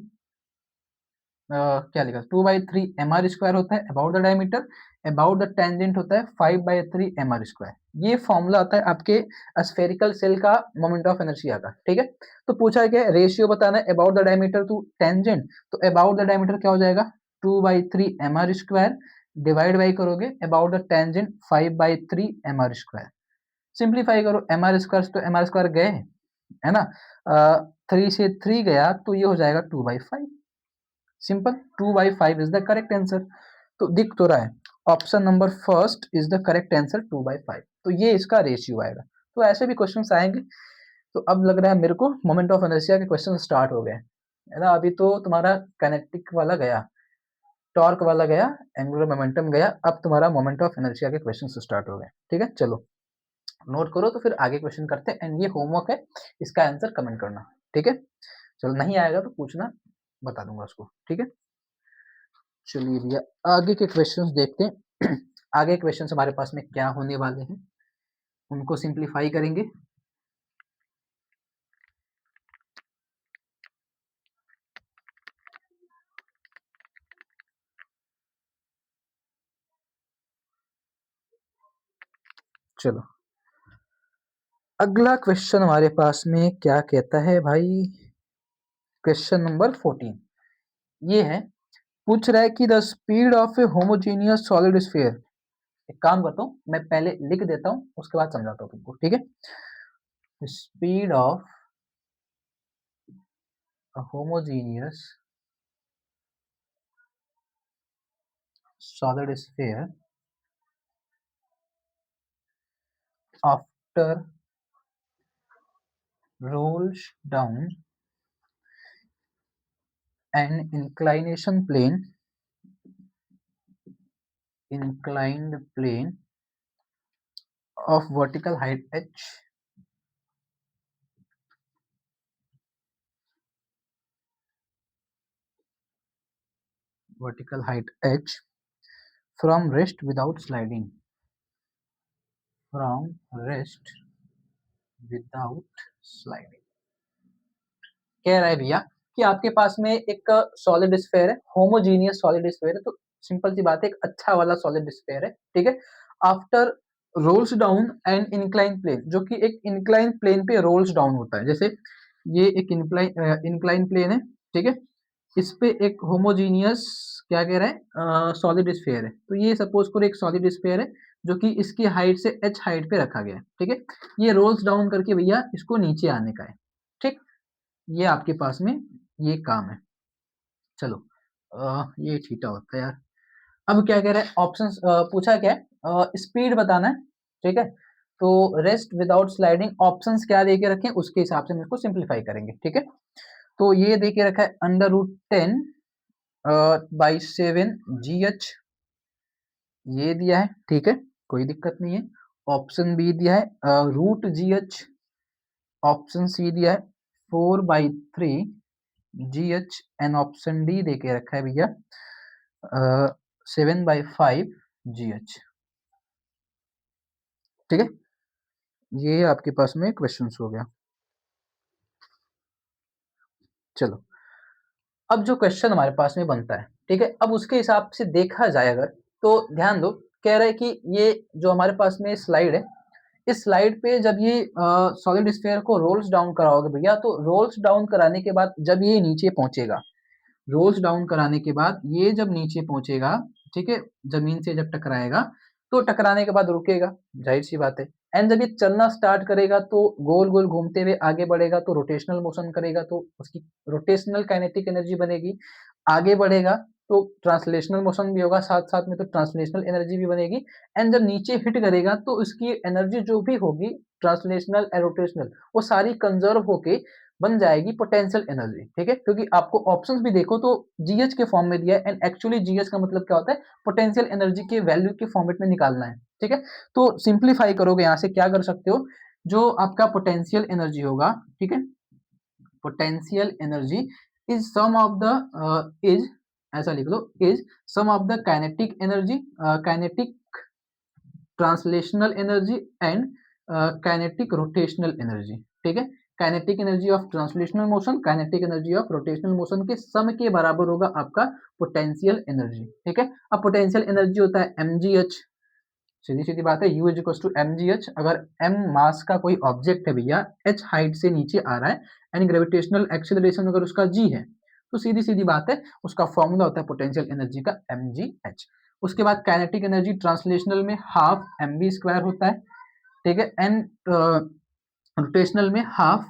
क्या लिखा, 2/3 mr स्क्वायर होता है about the diameter, about the tangent होता है 5/3 mr स्क्वायर। ये फॉर्मूला आता है आपके स्फेरिकल सेल का मोमेंट ऑफ इनर्शिया का, ठीक है। तो पूछा है क्या, रेशियो बताना है about the diameter to tangent, तो अबाउट द डायमीटर क्या हो जाएगा, 2/3 mr स्क्वायर, डिवाइड बाई करोगे about the tangent 5/3 mr square. Simplify करो, mr स्क्वायर तो mr स्क्वायर गए, है ना, 3 से 3 गया तो ये हो जाएगा 2/5। Simple, 2/5 is the correct answer. तो दिख तो रहा है, option number first is the correct answer 2/5, तो ये इसका रेशियो आएगा। तो ऐसे भी क्वेश्चंस आएंगे। तो अब लग रहा है मेरे को मोमेंट ऑफ इनर्शिया के क्वेश्चन स्टार्ट हो गए, है ना। अभी तो तुम्हारा काइनेटिक वाला गया, टॉर्क वाला गया, एंगुलर मोमेंटम गया, अब तुम्हारा मोमेंट ऑफ इनर्शिया के क्वेश्चन स्टार्ट हो गए, ठीक है। चलो नोट करो, तो फिर आगे क्वेश्चन करते हैं, एंड ये होमवर्क है, इसका आंसर कमेंट करना, ठीक है। चलो नहीं आएगा तो पूछना, बता दूंगा उसको, ठीक है। चलिए भैया आगे के क्वेश्चंस देखते हैं। आगे क्वेश्चंस हमारे पास में क्या होने वाले हैं, उनको सिंप्लीफाई करेंगे। चलो अगला क्वेश्चन हमारे पास में क्या कहता है भाई, क्वेश्चन नंबर 14 ये है, पूछ रहा है कि the speed of A homogeneous solid sphere. एक काम करता हूँ, मैं पहले लिख देता हूँ उसके बाद समझाता हूँ तुमको, ठीक है। Speed of homogeneous solid sphere after rolls down an inclined plane of vertical height h from rest without sliding, from rest without sliding। कह रहा है भैया कि आपके पास में एक सॉलिड स्फेयर है, होमोजीनियस सॉलिड स्फेयर है, तो सिंपल सी बात है, एक अच्छा वाला सॉलिड स्फेयर है, ठीक है। After rolls down and incline plane, जो कि एक इंक्लाइन प्लेन पे रोल्स डाउन होता है, जैसे ये एक इंक्लाइन प्लेन है, ठीक है। इस पे एक होमोजीनियस क्या कह रहा है, सॉलिड स्फेयर है। तो ये सपोज करो एक सॉलिड स्फेयर है जो कि इसकी हाइट से h हाइट पे रखा गया है, ठीक है। ये रोल्स डाउन करके भैया इसको नीचे आने का है, ठीक। ये आपके पास में ये काम है। चलो ये थीटा होता है यार। अब क्या कह रहा है, ऑप्शन पूछा क्या है, स्पीड बताना है, ठीक है। तो रेस्ट विदाउट स्लाइडिंग ऑप्शंस क्या दे के रखें उसके हिसाब से हम इसको सिंप्लीफाई करेंगे, ठीक है। तो ये दे के रखा है √10/7 GH, ये दिया है, ठीक है, कोई दिक्कत नहीं है। ऑप्शन बी दिया है root g h, option C दिया है 4/3 g h, and option D दे के रखा है भैया 7/5 जी एच। ठीक है, ये आपके पास में क्वेश्चन हो गया। चलो, अब जो क्वेश्चन हमारे पास में बनता है, ठीक है, अब उसके हिसाब से देखा जाए अगर, तो ध्यान दो, कह रहा है कि ये जो हमारे पास में स्लाइड है, इस स्लाइड पे जब ये सॉलिड स्फीयर को रोल्स डाउन कराओगे भैया, तो रोल्स डाउन कराने के बाद जब ये नीचे पहुंचेगा, रोल्स डाउन कराने के बाद ये जब नीचे पहुंचेगा, ठीक है, जमीन से जब टकराएगा, तो टकराने के बाद रुकेगा, जाहिर सी बात है। एंड जब ये चलना स्टार्ट करेगा तो गोल गोल घूमते हुए आगे बढ़ेगा, तो रोटेशनल मोशन करेगा, तो उसकी रोटेशनल काइनेटिक एनर्जी बनेगी। आगे बढ़ेगा तो ट्रांसलेशनल मोशन भी होगा साथ साथ में, तो ट्रांसलेशनल एनर्जी भी बनेगी। एंड जब नीचे हिट करेगा तो उसकी एनर्जी जो भी होगी, ट्रांसलेशनल एंड रोटेशनल, वो सारी कंजर्व होके बन जाएगी पोटेंशियल एनर्जी। ठीक है, क्योंकि आपको ऑप्शंस भी देखो तो जीएच के फॉर्म में दिया है, एंड एक्चुअली जीएच का मतलब क्या होता है, पोटेंशियल एनर्जी के वैल्यू के फॉर्मेट में निकालना है। ठीक है, तो सिंप्लीफाई करोगे यहाँ से क्या कर सकते हो, जो आपका पोटेंशियल एनर्जी होगा, ठीक है, potential energy is sum of the is, ऐसा लिख लो, is sum of the kinetic energy, kinetic translational energy and kinetic rotational energy. ठीक है, kinetic energy of translational motion, kinetic energy of rotational motion के sum के बराबर होगा आपका पोटेंशियल एनर्जी। ठीक है, अब पोटेंशियल एनर्जी होता है mgh, सीधी सीधी बात है, U इज टू mgh। अगर m मास का कोई ऑब्जेक्ट है भैया, h हाइट से नीचे आ रहा है, एंड ग्रेविटेशनल एक्सेलरेशन अगर उसका g है, तो सीधी सीधी बात है, उसका फॉर्मूला होता है पोटेंशियल एनर्जी का mgh। उसके बाद काइनेटिक एनर्जी ट्रांसलेशनल में हाफ mv² होता है। ठीक है, एंड रोटेशनल में हाफ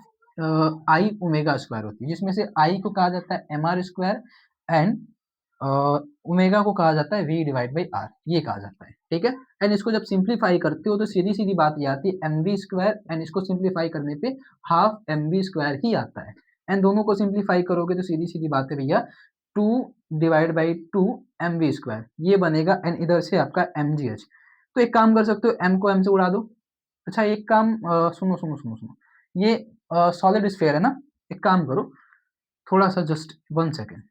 आई ओमेगा स्क्वायर होती है, जिसमें से आई को कहा जाता है mr², एंड ओमेगा को कहा जाता है v/r, ये कहा जाता है। ठीक है, एंड इसको जब सिंप्लीफाई करते हो तो सीधी सीधी बात ये आती है mv², एंड इसको सिंप्लीफाई करने पे हाफ mv² ही आता है। एंड दोनों को सिंप्लीफाई करोगे तो सीधी सीधी बात है भैया 2/2 mv², ये बनेगा, एंड इधर से आपका mgh। तो एक काम कर सकते हो, m को m से उड़ा दो। अच्छा, एक काम सुनो सुनो सुनो सुनो, ये सॉलिड स्फीयर है ना, एक काम करो, थोड़ा सा जस्ट 1 सेकेंड,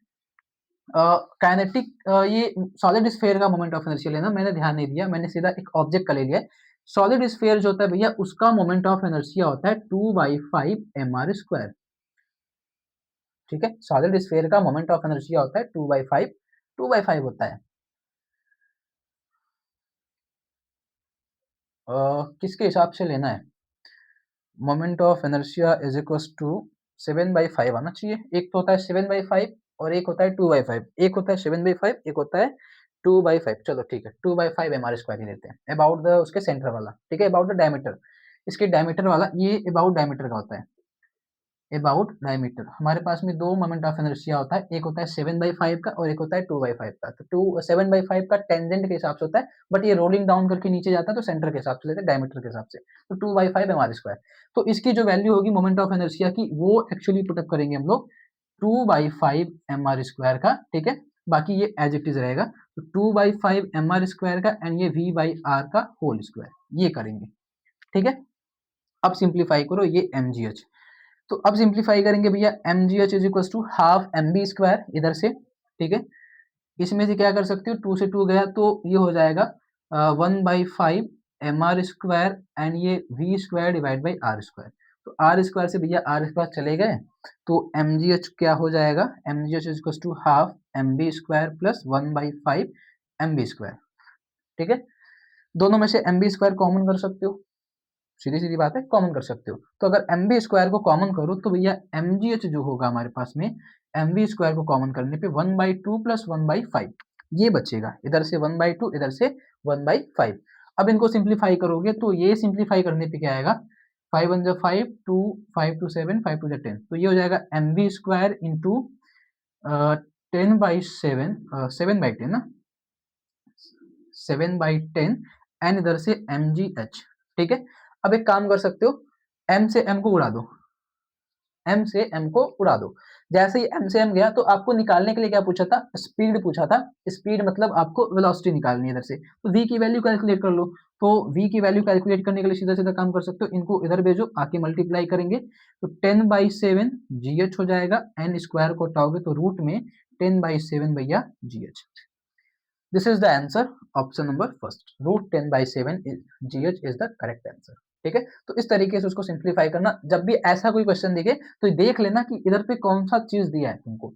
काइनेटिक ये सॉलिड स्फीयर का मोमेंट ऑफ इनर्शिया लेना, मैंने ध्यान नहीं दिया, मैंने सीधा एक ऑब्जेक्ट का ले लिया है। सॉलिड स्फीयर जो होता है भैया, उसका मोमेंट ऑफ इनर्शिया होता है 2/5 mr²। ठीक है, सॉलिड स्फीयर का मोमेंट ऑफ इनर्शिया होता है 2/5 होता है। किसके हिसाब से लेना है, moment of inertia is equal to 7/5 आना चाहिए। एक तो होता है 7/5 और एक होता है 2/5, एक होता है 7/5, एक होता है 2/5। चलो ठीक है, 2/5 mr² ही लेते हैं, अबाउट द उसके सेंटर वाला। ठीक है, अबाउट द डायमीटर, इसके डायमीटर वाला, ये अबाउट डायमीटर का होता है, अबाउट डायमीटर। हमारे पास में दो मोमेंट ऑफ इनर्शिया होता है, एक होता है 7/5 का और एक होता है 2/5 का। तो 7/5 का टेंजेंट के हिसाब से होता है, बट ये रोलिंग डाउन करके नीचे जाता है तो सेंटर के हिसाब से लेते हैं, डायमीटर के हिसाब से। तो 2/5 mr², तो इसकी जो वैल्यू होगी मोमेंट ऑफ इनर्शिया की, वो एक्चुअली पुटअप करेंगे हम लोग 2/5 mr² का। ठीक है, बाकी ये एज इट इज रहेगा, तो 2/5 mr² का, एंड ये v/r का होल स्क्वायर, ये करेंगे। ठीक है, अब सिंप्लीफाई करो ये mgh, तो अब सिंप्लीफाई करेंगे भैया, mgh is equal to half mv² इधर से। ठीक है, इसमें से क्या कर सकते हो, 2 से 2 गया तो ये हो जाएगा 1/5 mr², एंड ये v² डिवाइड बाई r²। तो r² से भैया r² चले गए, तो mgh क्या हो जाएगा, mgh is equal to half mv² plus 1/5 mv²। ठीक है, दोनों में से mv² कॉमन कर सकते हो, सीधी सीधी बात है, कॉमन कर सकते हो। तो अगर mv² को कॉमन करो तो भैया mgh जो होगा हमारे पास में, mv² को कॉमन करने पे 1/2 प्लस 1/5 ये बचेगा, इधर से 1/2, इधर से 1/5। अब इनको सिंप्लीफाई करोगे तो ये सिंप्लीफाई करने पे क्या आएगा, 5 1 जा 5, 2 5 2 7, 5 2 जा 10, तो ये हो जाएगा mv² इंटू 10/7, 7/10 ना, 7/10, एन इधर से mgh। ठीक है, अब एक काम कर सकते हो, m से m को उड़ा दो, m से m को उड़ा दो। जैसे ही m से m गया तो आपको निकालने के लिए क्या पूछा था, स्पीड पूछा था। स्पीड मतलब आपको वेलोसिटी निकालनी है इधर से, तो v की वैल्यू कैलकुलेट कर लो। तो v की वैल्यू कैलकुलेट करने के लिए सीधा सीधा काम कर सकते हो, इनको इधर भेजो, आके मल्टीप्लाई करेंगे तो 10/7 gh हो जाएगा, n स्क्वायर को हटाओगे तो रूट में 10/7 भैया gh। This is the answer, option number first, root 10/7 gh is the correct answer. ठीक है, तो इस तरीके से उसको सिंप्लीफाई करना। जब भी ऐसा कोई क्वेश्चन दिखे तो देख लेना कि इधर पे कौन सा चीज दिया है तुमको।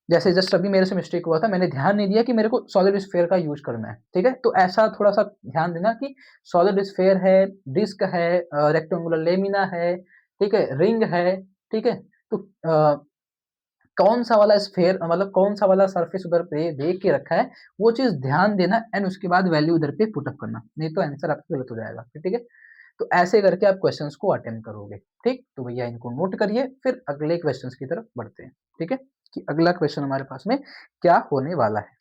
जैसे जस्ट अभी मेरे से मिस्टेक हुआ था, मैंने ध्यान नहीं दिया कि मेरे को सॉलिड स्फेयर का यूज करना है। ठीक है, तो ऐसा थोड़ा सा ध्यान देना कि सॉलिड स्फेयर है, डिस्क है, रेक्टेंगुलर लेमिना है, ठीक है, रिंग है। ठीक है, तो कौन सा वाला स्फेयर मतलब कौन सा वाला सरफेस उधर पे देख के रखा है, वो चीज ध्यान देना एंड उसके बाद वैल्यू उधर पे पुटअप करना, नहीं तो आंसर आपका गलत हो जाएगा। ठीक है, तो ऐसे करके आप क्वेश्चंस को अटेम्प्ट करोगे। ठीक, तो भैया इनको नोट करिए, फिर अगले क्वेश्चंस की तरफ बढ़ते हैं। ठीक है, कि अगला क्वेश्चन हमारे पास में क्या होने वाला है।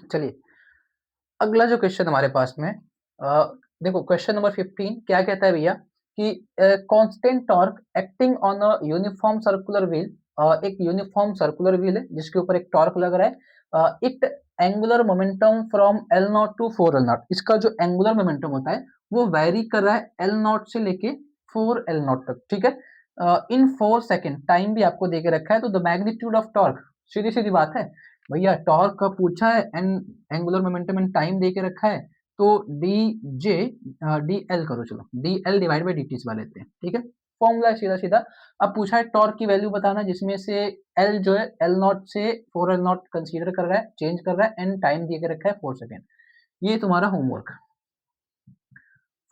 चलिए, अगला जो क्वेश्चन हमारे पास में देखो क्वेश्चन नंबर 15 क्या कहता है भैया कि constant torque acting on a uniform circular wheel, एक यूनिफॉर्म सर्कुलर व्हील है जिसके ऊपर एक टॉर्क लग रहा है, it angular momentum from L naught to 4 L naught, इसका जो एंगुलर मोमेंटम होता है वो वेरी कर रहा है एल नॉट से लेके 4 एल नॉट तक। ठीक है, इन 4 सेकेंड टाइम भी आपको देके रखा है, तो द मैग्नीट्यूड ऑफ टॉर्क, सीधी सीधी बात है भैया, टॉर्क का पूछा है and angular momentum and time देके रखा है, तो डी जे डी एल करो, चलो D L divide by D T बना लेते हैं। ठीक है, फॉर्मूला सीधा सीधा। अब पूछा है टॉर्क की वैल्यू बताना, जिसमें से एल जो है एल नॉट से 4 एल नॉट कंसीडर कर रहा है, चेंज कर रहा है एंड टाइम दिए के रखा है 4 सेकेंड। ये तुम्हारा होमवर्क।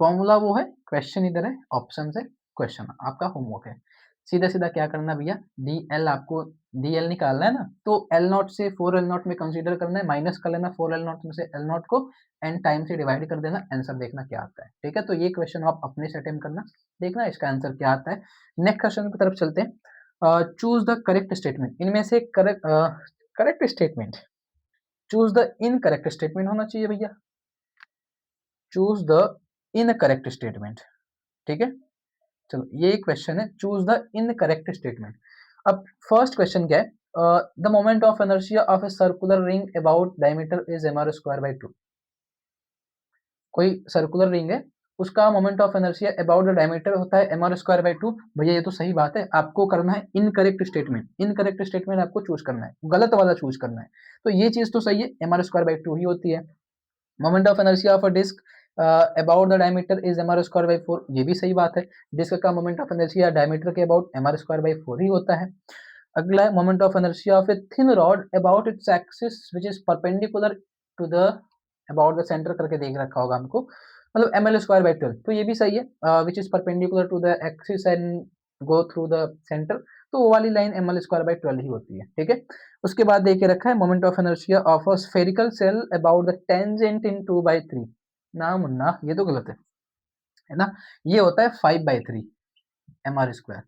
फॉर्मूला वो है, क्वेश्चन इधर है, ऑप्शन है, क्वेश्चन आपका होमवर्क है। सीधा सीधा क्या करना भैया, डी एल आपको डी एल निकालना है ना, तो एल नॉट से 4 एल नॉट में कंसीडर करना है, माइनस कर लेना 4 एल नॉट में से एल नॉट को एंड टाइम से डिवाइड कर देना, आंसर देखना क्या आता है। ठीक है, तो ये क्वेश्चन आप अपने से अटेम्प्ट करना, देखना इसका आंसर क्या आता है। नेक्स्ट क्वेश्चन की तरफ चलते हैं। चूज द करेक्ट स्टेटमेंट, इनमें से correct statement, choose the incorrect statement होना चाहिए भैया, चूज द इनकरेक्ट स्टेटमेंट। ठीक है, चलो ये क्वेश्चन है, चूज द इनकरेक्ट स्टेटमेंट। अब फर्स्ट क्वेश्चन क्या है, the moment of inertia of a circular ring about diameter is mr square by 2। कोई सर्कुलर रिंग है, उसका moment of inertia about the diameter होता है mr स्क्वायर बाई 2। भैया ये तो सही बात है, आपको करना है इनकरेक्ट स्टेटमेंट, इनकरेक्ट स्टेटमेंट आपको चूज करना है, गलत वाला चूज करना है। तो ये चीज तो सही है, mr स्क्वायर बाई 2 ही होती है। Moment of inertia of a disc about the diameter is mr square by 4, ये भी सही बात है। डिस्क का मोमेंट ऑफ इनर्शिया डायमीटर के अबाउट mr स्क्वायर बाई 4 ही होता है। अगला है moment of inertia of a thin rod about its axis which is perpendicular to the about the centre करके देख रखा होगा हमको, मतलब ml स्क्वायर बाई 12, तो ये भी सही है, which is perpendicular to the axis and go through the centre, तो वो वाली लाइन ml स्क्वायर बाई 12 ही होती है। ठीक है, उसके बाद देख के रखा है moment of inertia of a spherical shell about the tangent in 2/3, ना मुन्ना ये तो गलत है ना, ये होता है 5/3 mr स्क्वायर,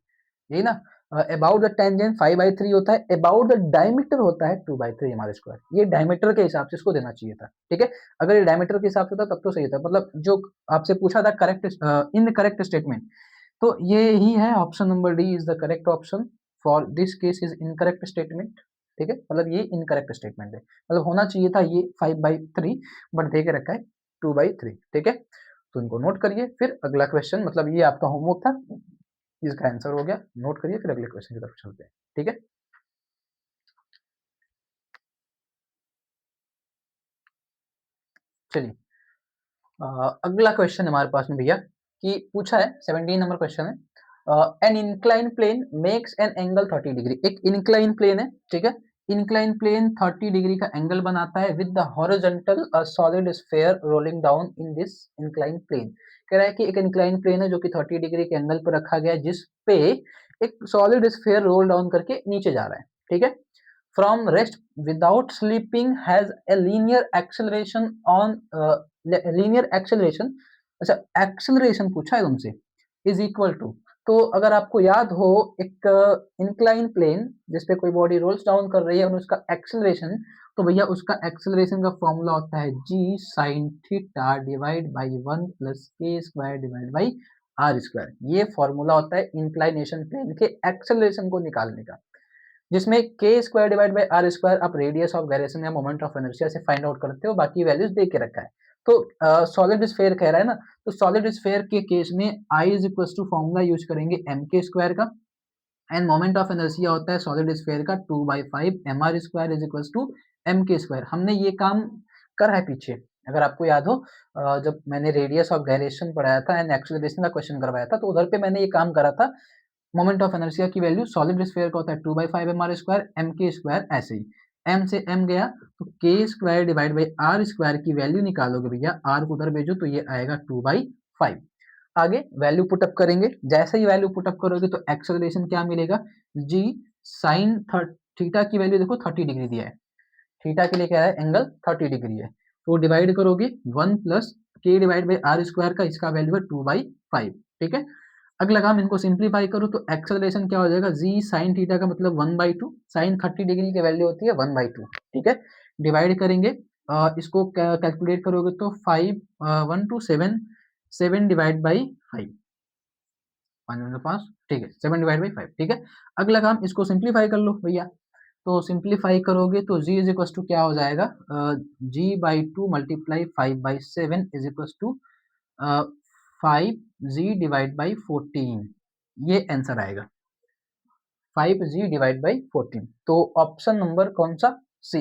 यही ना। अबाउट द टेंजेंट 5/3 होता है, अबाउट द डायमीटर होता है 2/3 mr स्क्वायर, ये डायमीटर के हिसाब से इसको देना चाहिए था। ठीक है, अगर ये डायमीटर के हिसाब से था तब तो सही था, मतलब जो आपसे पूछा था करेक्ट इनकरेक्ट स्टेटमेंट, तो ये ही है, option number D is the correct option for this case is incorrect statement. ठीक है, मतलब ये इनकरेक्ट स्टेटमेंट है, मतलब होना चाहिए था ये 5/3, बट दे के रखा है 2/3। ठीक है, तो इनको नोट करिए, फिर अगला क्वेश्चन, मतलब ये आपका होमवर्क था, इसका आंसर हो गया, नोट करिए, फिर अगले क्वेश्चन की तरफ चलते हैं। ठीक है, चलिए, अगला क्वेश्चन हमारे पास में भैया कि पूछा है 17 नंबर क्वेश्चन है, an incline plane makes an angle 30 degree, एक इंक्लाइन प्लेन है। ठीक है, इंक्लाइन प्लेन 30 डिग्री का एंगल बनाता है with the horizontal solid sphere rolling down in this incline plane. कह रहा है कि एक इंक्लाइन प्लेन है जो कि 30 डिग्री के एंगल पर रखा गया है, जिस पे एक सॉलिड स्फेयर रोल डाउन करके नीचे जा रहा है। ठीक है, from rest without sleeping has a linear acceleration on linear acceleration, अच्छा एक्सेलरेशन पूछा है तुमसे, इज इक्वल टू, तो अगर आपको याद हो एक इंक्लाइन प्लेन जिसपे कोई बॉडी रोल्स डाउन कर रही है और उसका एक्सेलरेशन, तो भैया उसका एक्सेलरेशन का फॉर्मूला होता है g sin theta divide by 1 plus k square divide by are square. ये फॉर्मूला होता है इंक्लाइनेशन प्लेन के एक्सेलरेशन को निकालने का, जिसमें K square divide by are square आप रेडियस ऑफ गायरेशन या मोमेंट ऑफ इनर्शिया से फाइंड आउट करते हो, बाकी वैल्यूज दे के रखा है। तो सॉलिड स्फेयर कह रहा है ना, तो सॉलिड स्फेयर के केस में I is equal to formula use करेंगे एम के स्क्वायर का, एंड मोमेंट ऑफ इनर्शिया होता है सॉलिड स्फेयर का 2/5 M R square is equal to M के स्क्वायर। हमने ये काम करा है पीछे, अगर आपको याद हो, जब मैंने रेडियस ऑफ गायरेशन पढ़ाया था एंड एक्सेलरेशन का क्वेश्चन करवाया था, तो उधर पे मैंने ये काम करा था। मोमेंट ऑफ इनर्शिया की वैल्यू सॉलिड स्फेयर का होता है 2/5 एम आर स्क्वायर, एम के स्क्वायर ऐसे ही, एम से एम गया तो K square divide by are square की वैल्यू निकालोगे भैया, आर को उधर भेजो तो ये आएगा 2/5। आगे वैल्यू पुटअप करेंगे, जैसे ही वैल्यू पुटअप करोगे तो एक्सेलरेशन क्या मिलेगा, जी साइन थीटा की वैल्यू देखो 30 डिग्री दिया है, थीटा के लिए क्या है एंगल 30 डिग्री है, तो डिवाइड करोगे 1 प्लस के डिवाइड बाई आर स्क्वायर का, इसका वैल्यू है 2/5। ठीक है, अगला काम इनको सिंप्लीफाई करो तो एक्सेलरेशन क्या हो जाएगा, जी साइन थीटा का मतलब 1/2, साइन 30 डिग्री की वैल्यू होती है 1/2। ठीक है, डिवाइड करेंगे, इसको कैलकुलेट करोगे तो 5 1 to 7, 7 डिवाइड बाई 5, 5, ठीक है 7 डिवाइड बाई 5। ठीक है, अगला काम इसको सिंप्लीफाई कर लो भैया, तो सिंप्लीफाई करोगे तो जी इज इक्वल टू क्या हो जाएगा, g/2 multiply 5/7 is equal to 5g divide by 14, ये आंसर आएगा 5g डिवाइड बाई 14। तो ऑप्शन नंबर कौन सा, C,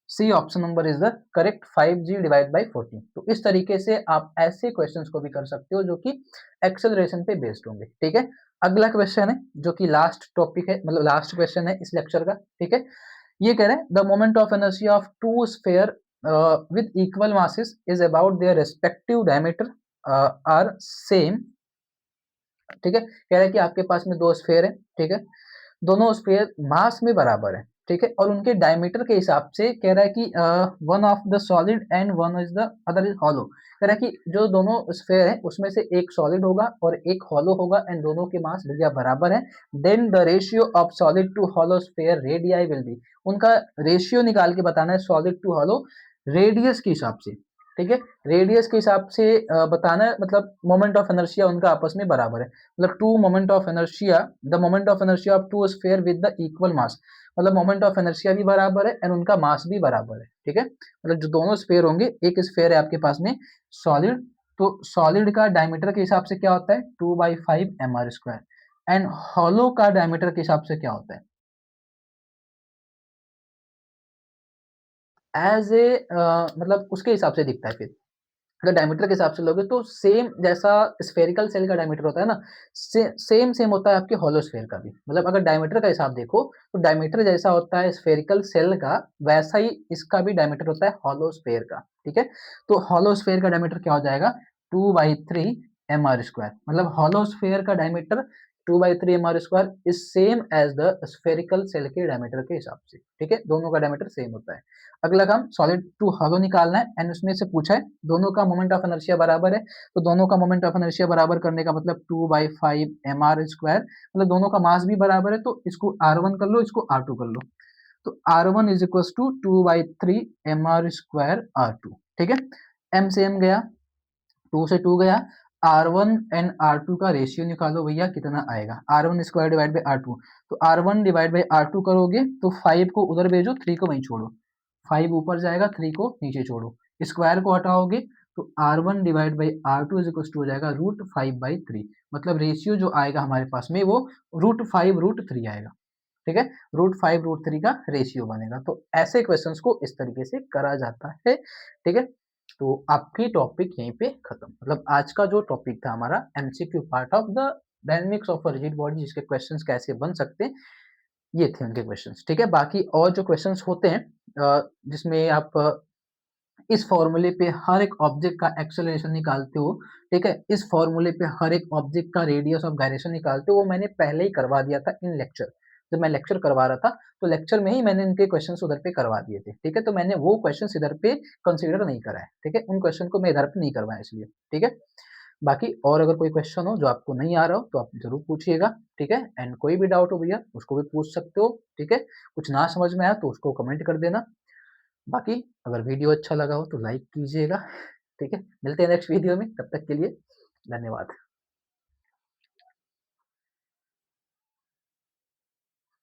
C option number is the correct, 5g divide by 14। तो इस तरीके से आप ऐसे क्वेश्चंस को भी कर सकते हो जो कि एक्सेलरेशन पे बेस्ड होंगे। ठीक है, अगला क्वेश्चन है जो कि लास्ट टॉपिक है, मतलब लास्ट क्वेश्चन है इस लेक्चर का। ठीक है, ये कह रहे हैं the moment of inertia of two sphere with equal masses is about their respective diameter are same. ठीक है, कह रहा है कि आपके पास में दो स्फेयर है, ठीक है, दोनों स्फेयर मास में बराबर है, ठीक है, और उनके डायमीटर के हिसाब से कह रहा है कि one of the solid and one is the other is hollow. कह रहा है कि जो दोनों स्फेयर है उसमें से एक सॉलिड होगा और एक हॉलो होगा एंड दोनों के मास भैया बराबर है, then the ratio of solid to hollow sphere radii will be. उनका रेशियो निकाल के बताना है सॉलिड टू हॉलो रेडियस के हिसाब से। ठीक है, रेडियस के हिसाब से बताना है, मतलब मोमेंट ऑफ इनर्शिया उनका आपस में बराबर है, मतलब two moment of inertia, the moment of inertia of two sphere with the equal mass, मतलब मोमेंट ऑफ इनर्शिया भी बराबर है एंड उनका मास भी बराबर है। ठीक है, मतलब जो दोनों स्फेयर होंगे, एक स्फेयर है आपके पास में सॉलिड, तो सॉलिड का डायमीटर के हिसाब से क्या होता है 2/5 M R square, and hollow का डायमीटर के हिसाब से क्या होता है एज ए, मतलब उसके हिसाब से दिखता है फिर, अगर डायमीटर के हिसाब से लोगे तो सेम जैसा स्फेरिकल सेल का डायमीटर होता है ना, सेम सेम होता है आपके हॉलो स्फेयर का भी, मतलब अगर डायमीटर का हिसाब देखो तो डायमीटर जैसा होता है स्फेरिकल सेल का, वैसा ही इसका भी डायमीटर होता है हॉलो स्फेयर का। ठीक है, तो हॉलो स्फेयर का डायमीटर क्या हो जाएगा 2/3 एम आर स्क्वायर, मतलब हॉलो स्फेयर का diameter 2/3 M are square is same as the spherical shell के डायमीटर के हिसाब से। ठीक है, दोनों का डायमीटर सेम होता है। अगला काम सॉलिड टू हॉलो निकालना है एंड उसमें से पूछा है दोनों का मोमेंट ऑफ इनर्शिया बराबर है, तो दोनों का मोमेंट ऑफ इनर्शिया बराबर करने का मतलब 2/5 एम आर स्क्वायर, मतलब दोनों का मास भी बराबर है, तो इसको R1 कर लो, इसको R2 कर लो, तो R1 is equal to 2/3 M are square R2। ठीक है, M से M गया, 2 से 2 गया, R1 एंड R2 का रेशियो निकालो भैया कितना आएगा, R1 square divide by R2, तो R1 डिवाइड बाई R2 करोगे तो 5 को उधर भेजो, 3 को वहीं छोड़ो, 5 ऊपर जाएगा, 3 को नीचे छोड़ो, स्क्वायर को हटाओगे तो R1 divide by R2 is equal to हो जाएगा √5/3, मतलब रेशियो जो आएगा हमारे पास में वो √5 √3 आएगा। ठीक है, √5 √3 का रेशियो बनेगा। तो ऐसे क्वेश्चंस को इस तरीके से करा जाता है। ठीक है, तो आपकी टॉपिक यहीं पे खत्म, मतलब आज का जो टॉपिक था हमारा MCQ part of the dynamics of a rigid body, जिसके क्वेश्चंस कैसे बन सकते हैं, ये थे उनके क्वेश्चंस। ठीक है, बाकी और जो क्वेश्चंस होते हैं जिसमें आप इस फॉर्मूले पे हर एक ऑब्जेक्ट का एक्सेलरेशन निकालते हो, ठीक है, इस फॉर्मूले पे हर एक ऑब्जेक्ट का रेडियस ऑफ गायरेशन निकालते हो, वो मैंने पहले ही करवा दिया था इन लेक्चर, जब मैं लेक्चर करवा रहा था तो लेक्चर में ही मैंने इनके क्वेश्चंस उधर पे करवा दिए थे। ठीक है, तो मैंने वो क्वेश्चंस इधर पे कंसीडर नहीं करा है। ठीक है, उन क्वेश्चन को मैं इधर पे नहीं करवाया इसलिए। ठीक है, बाकी और अगर कोई क्वेश्चन हो जो आपको नहीं आ रहा हो तो आप जरूर पूछिएगा। ठीक है, एंड कोई भी डाउट हो भैया उसको भी पूछ सकते हो। ठीक है, कुछ ना समझ में आया तो उसको कमेंट कर देना। बाकी अगर वीडियो अच्छा लगा हो तो लाइक कीजिएगा। ठीक है, मिलते हैं नेक्स्ट वीडियो में, तब तक के लिए धन्यवाद।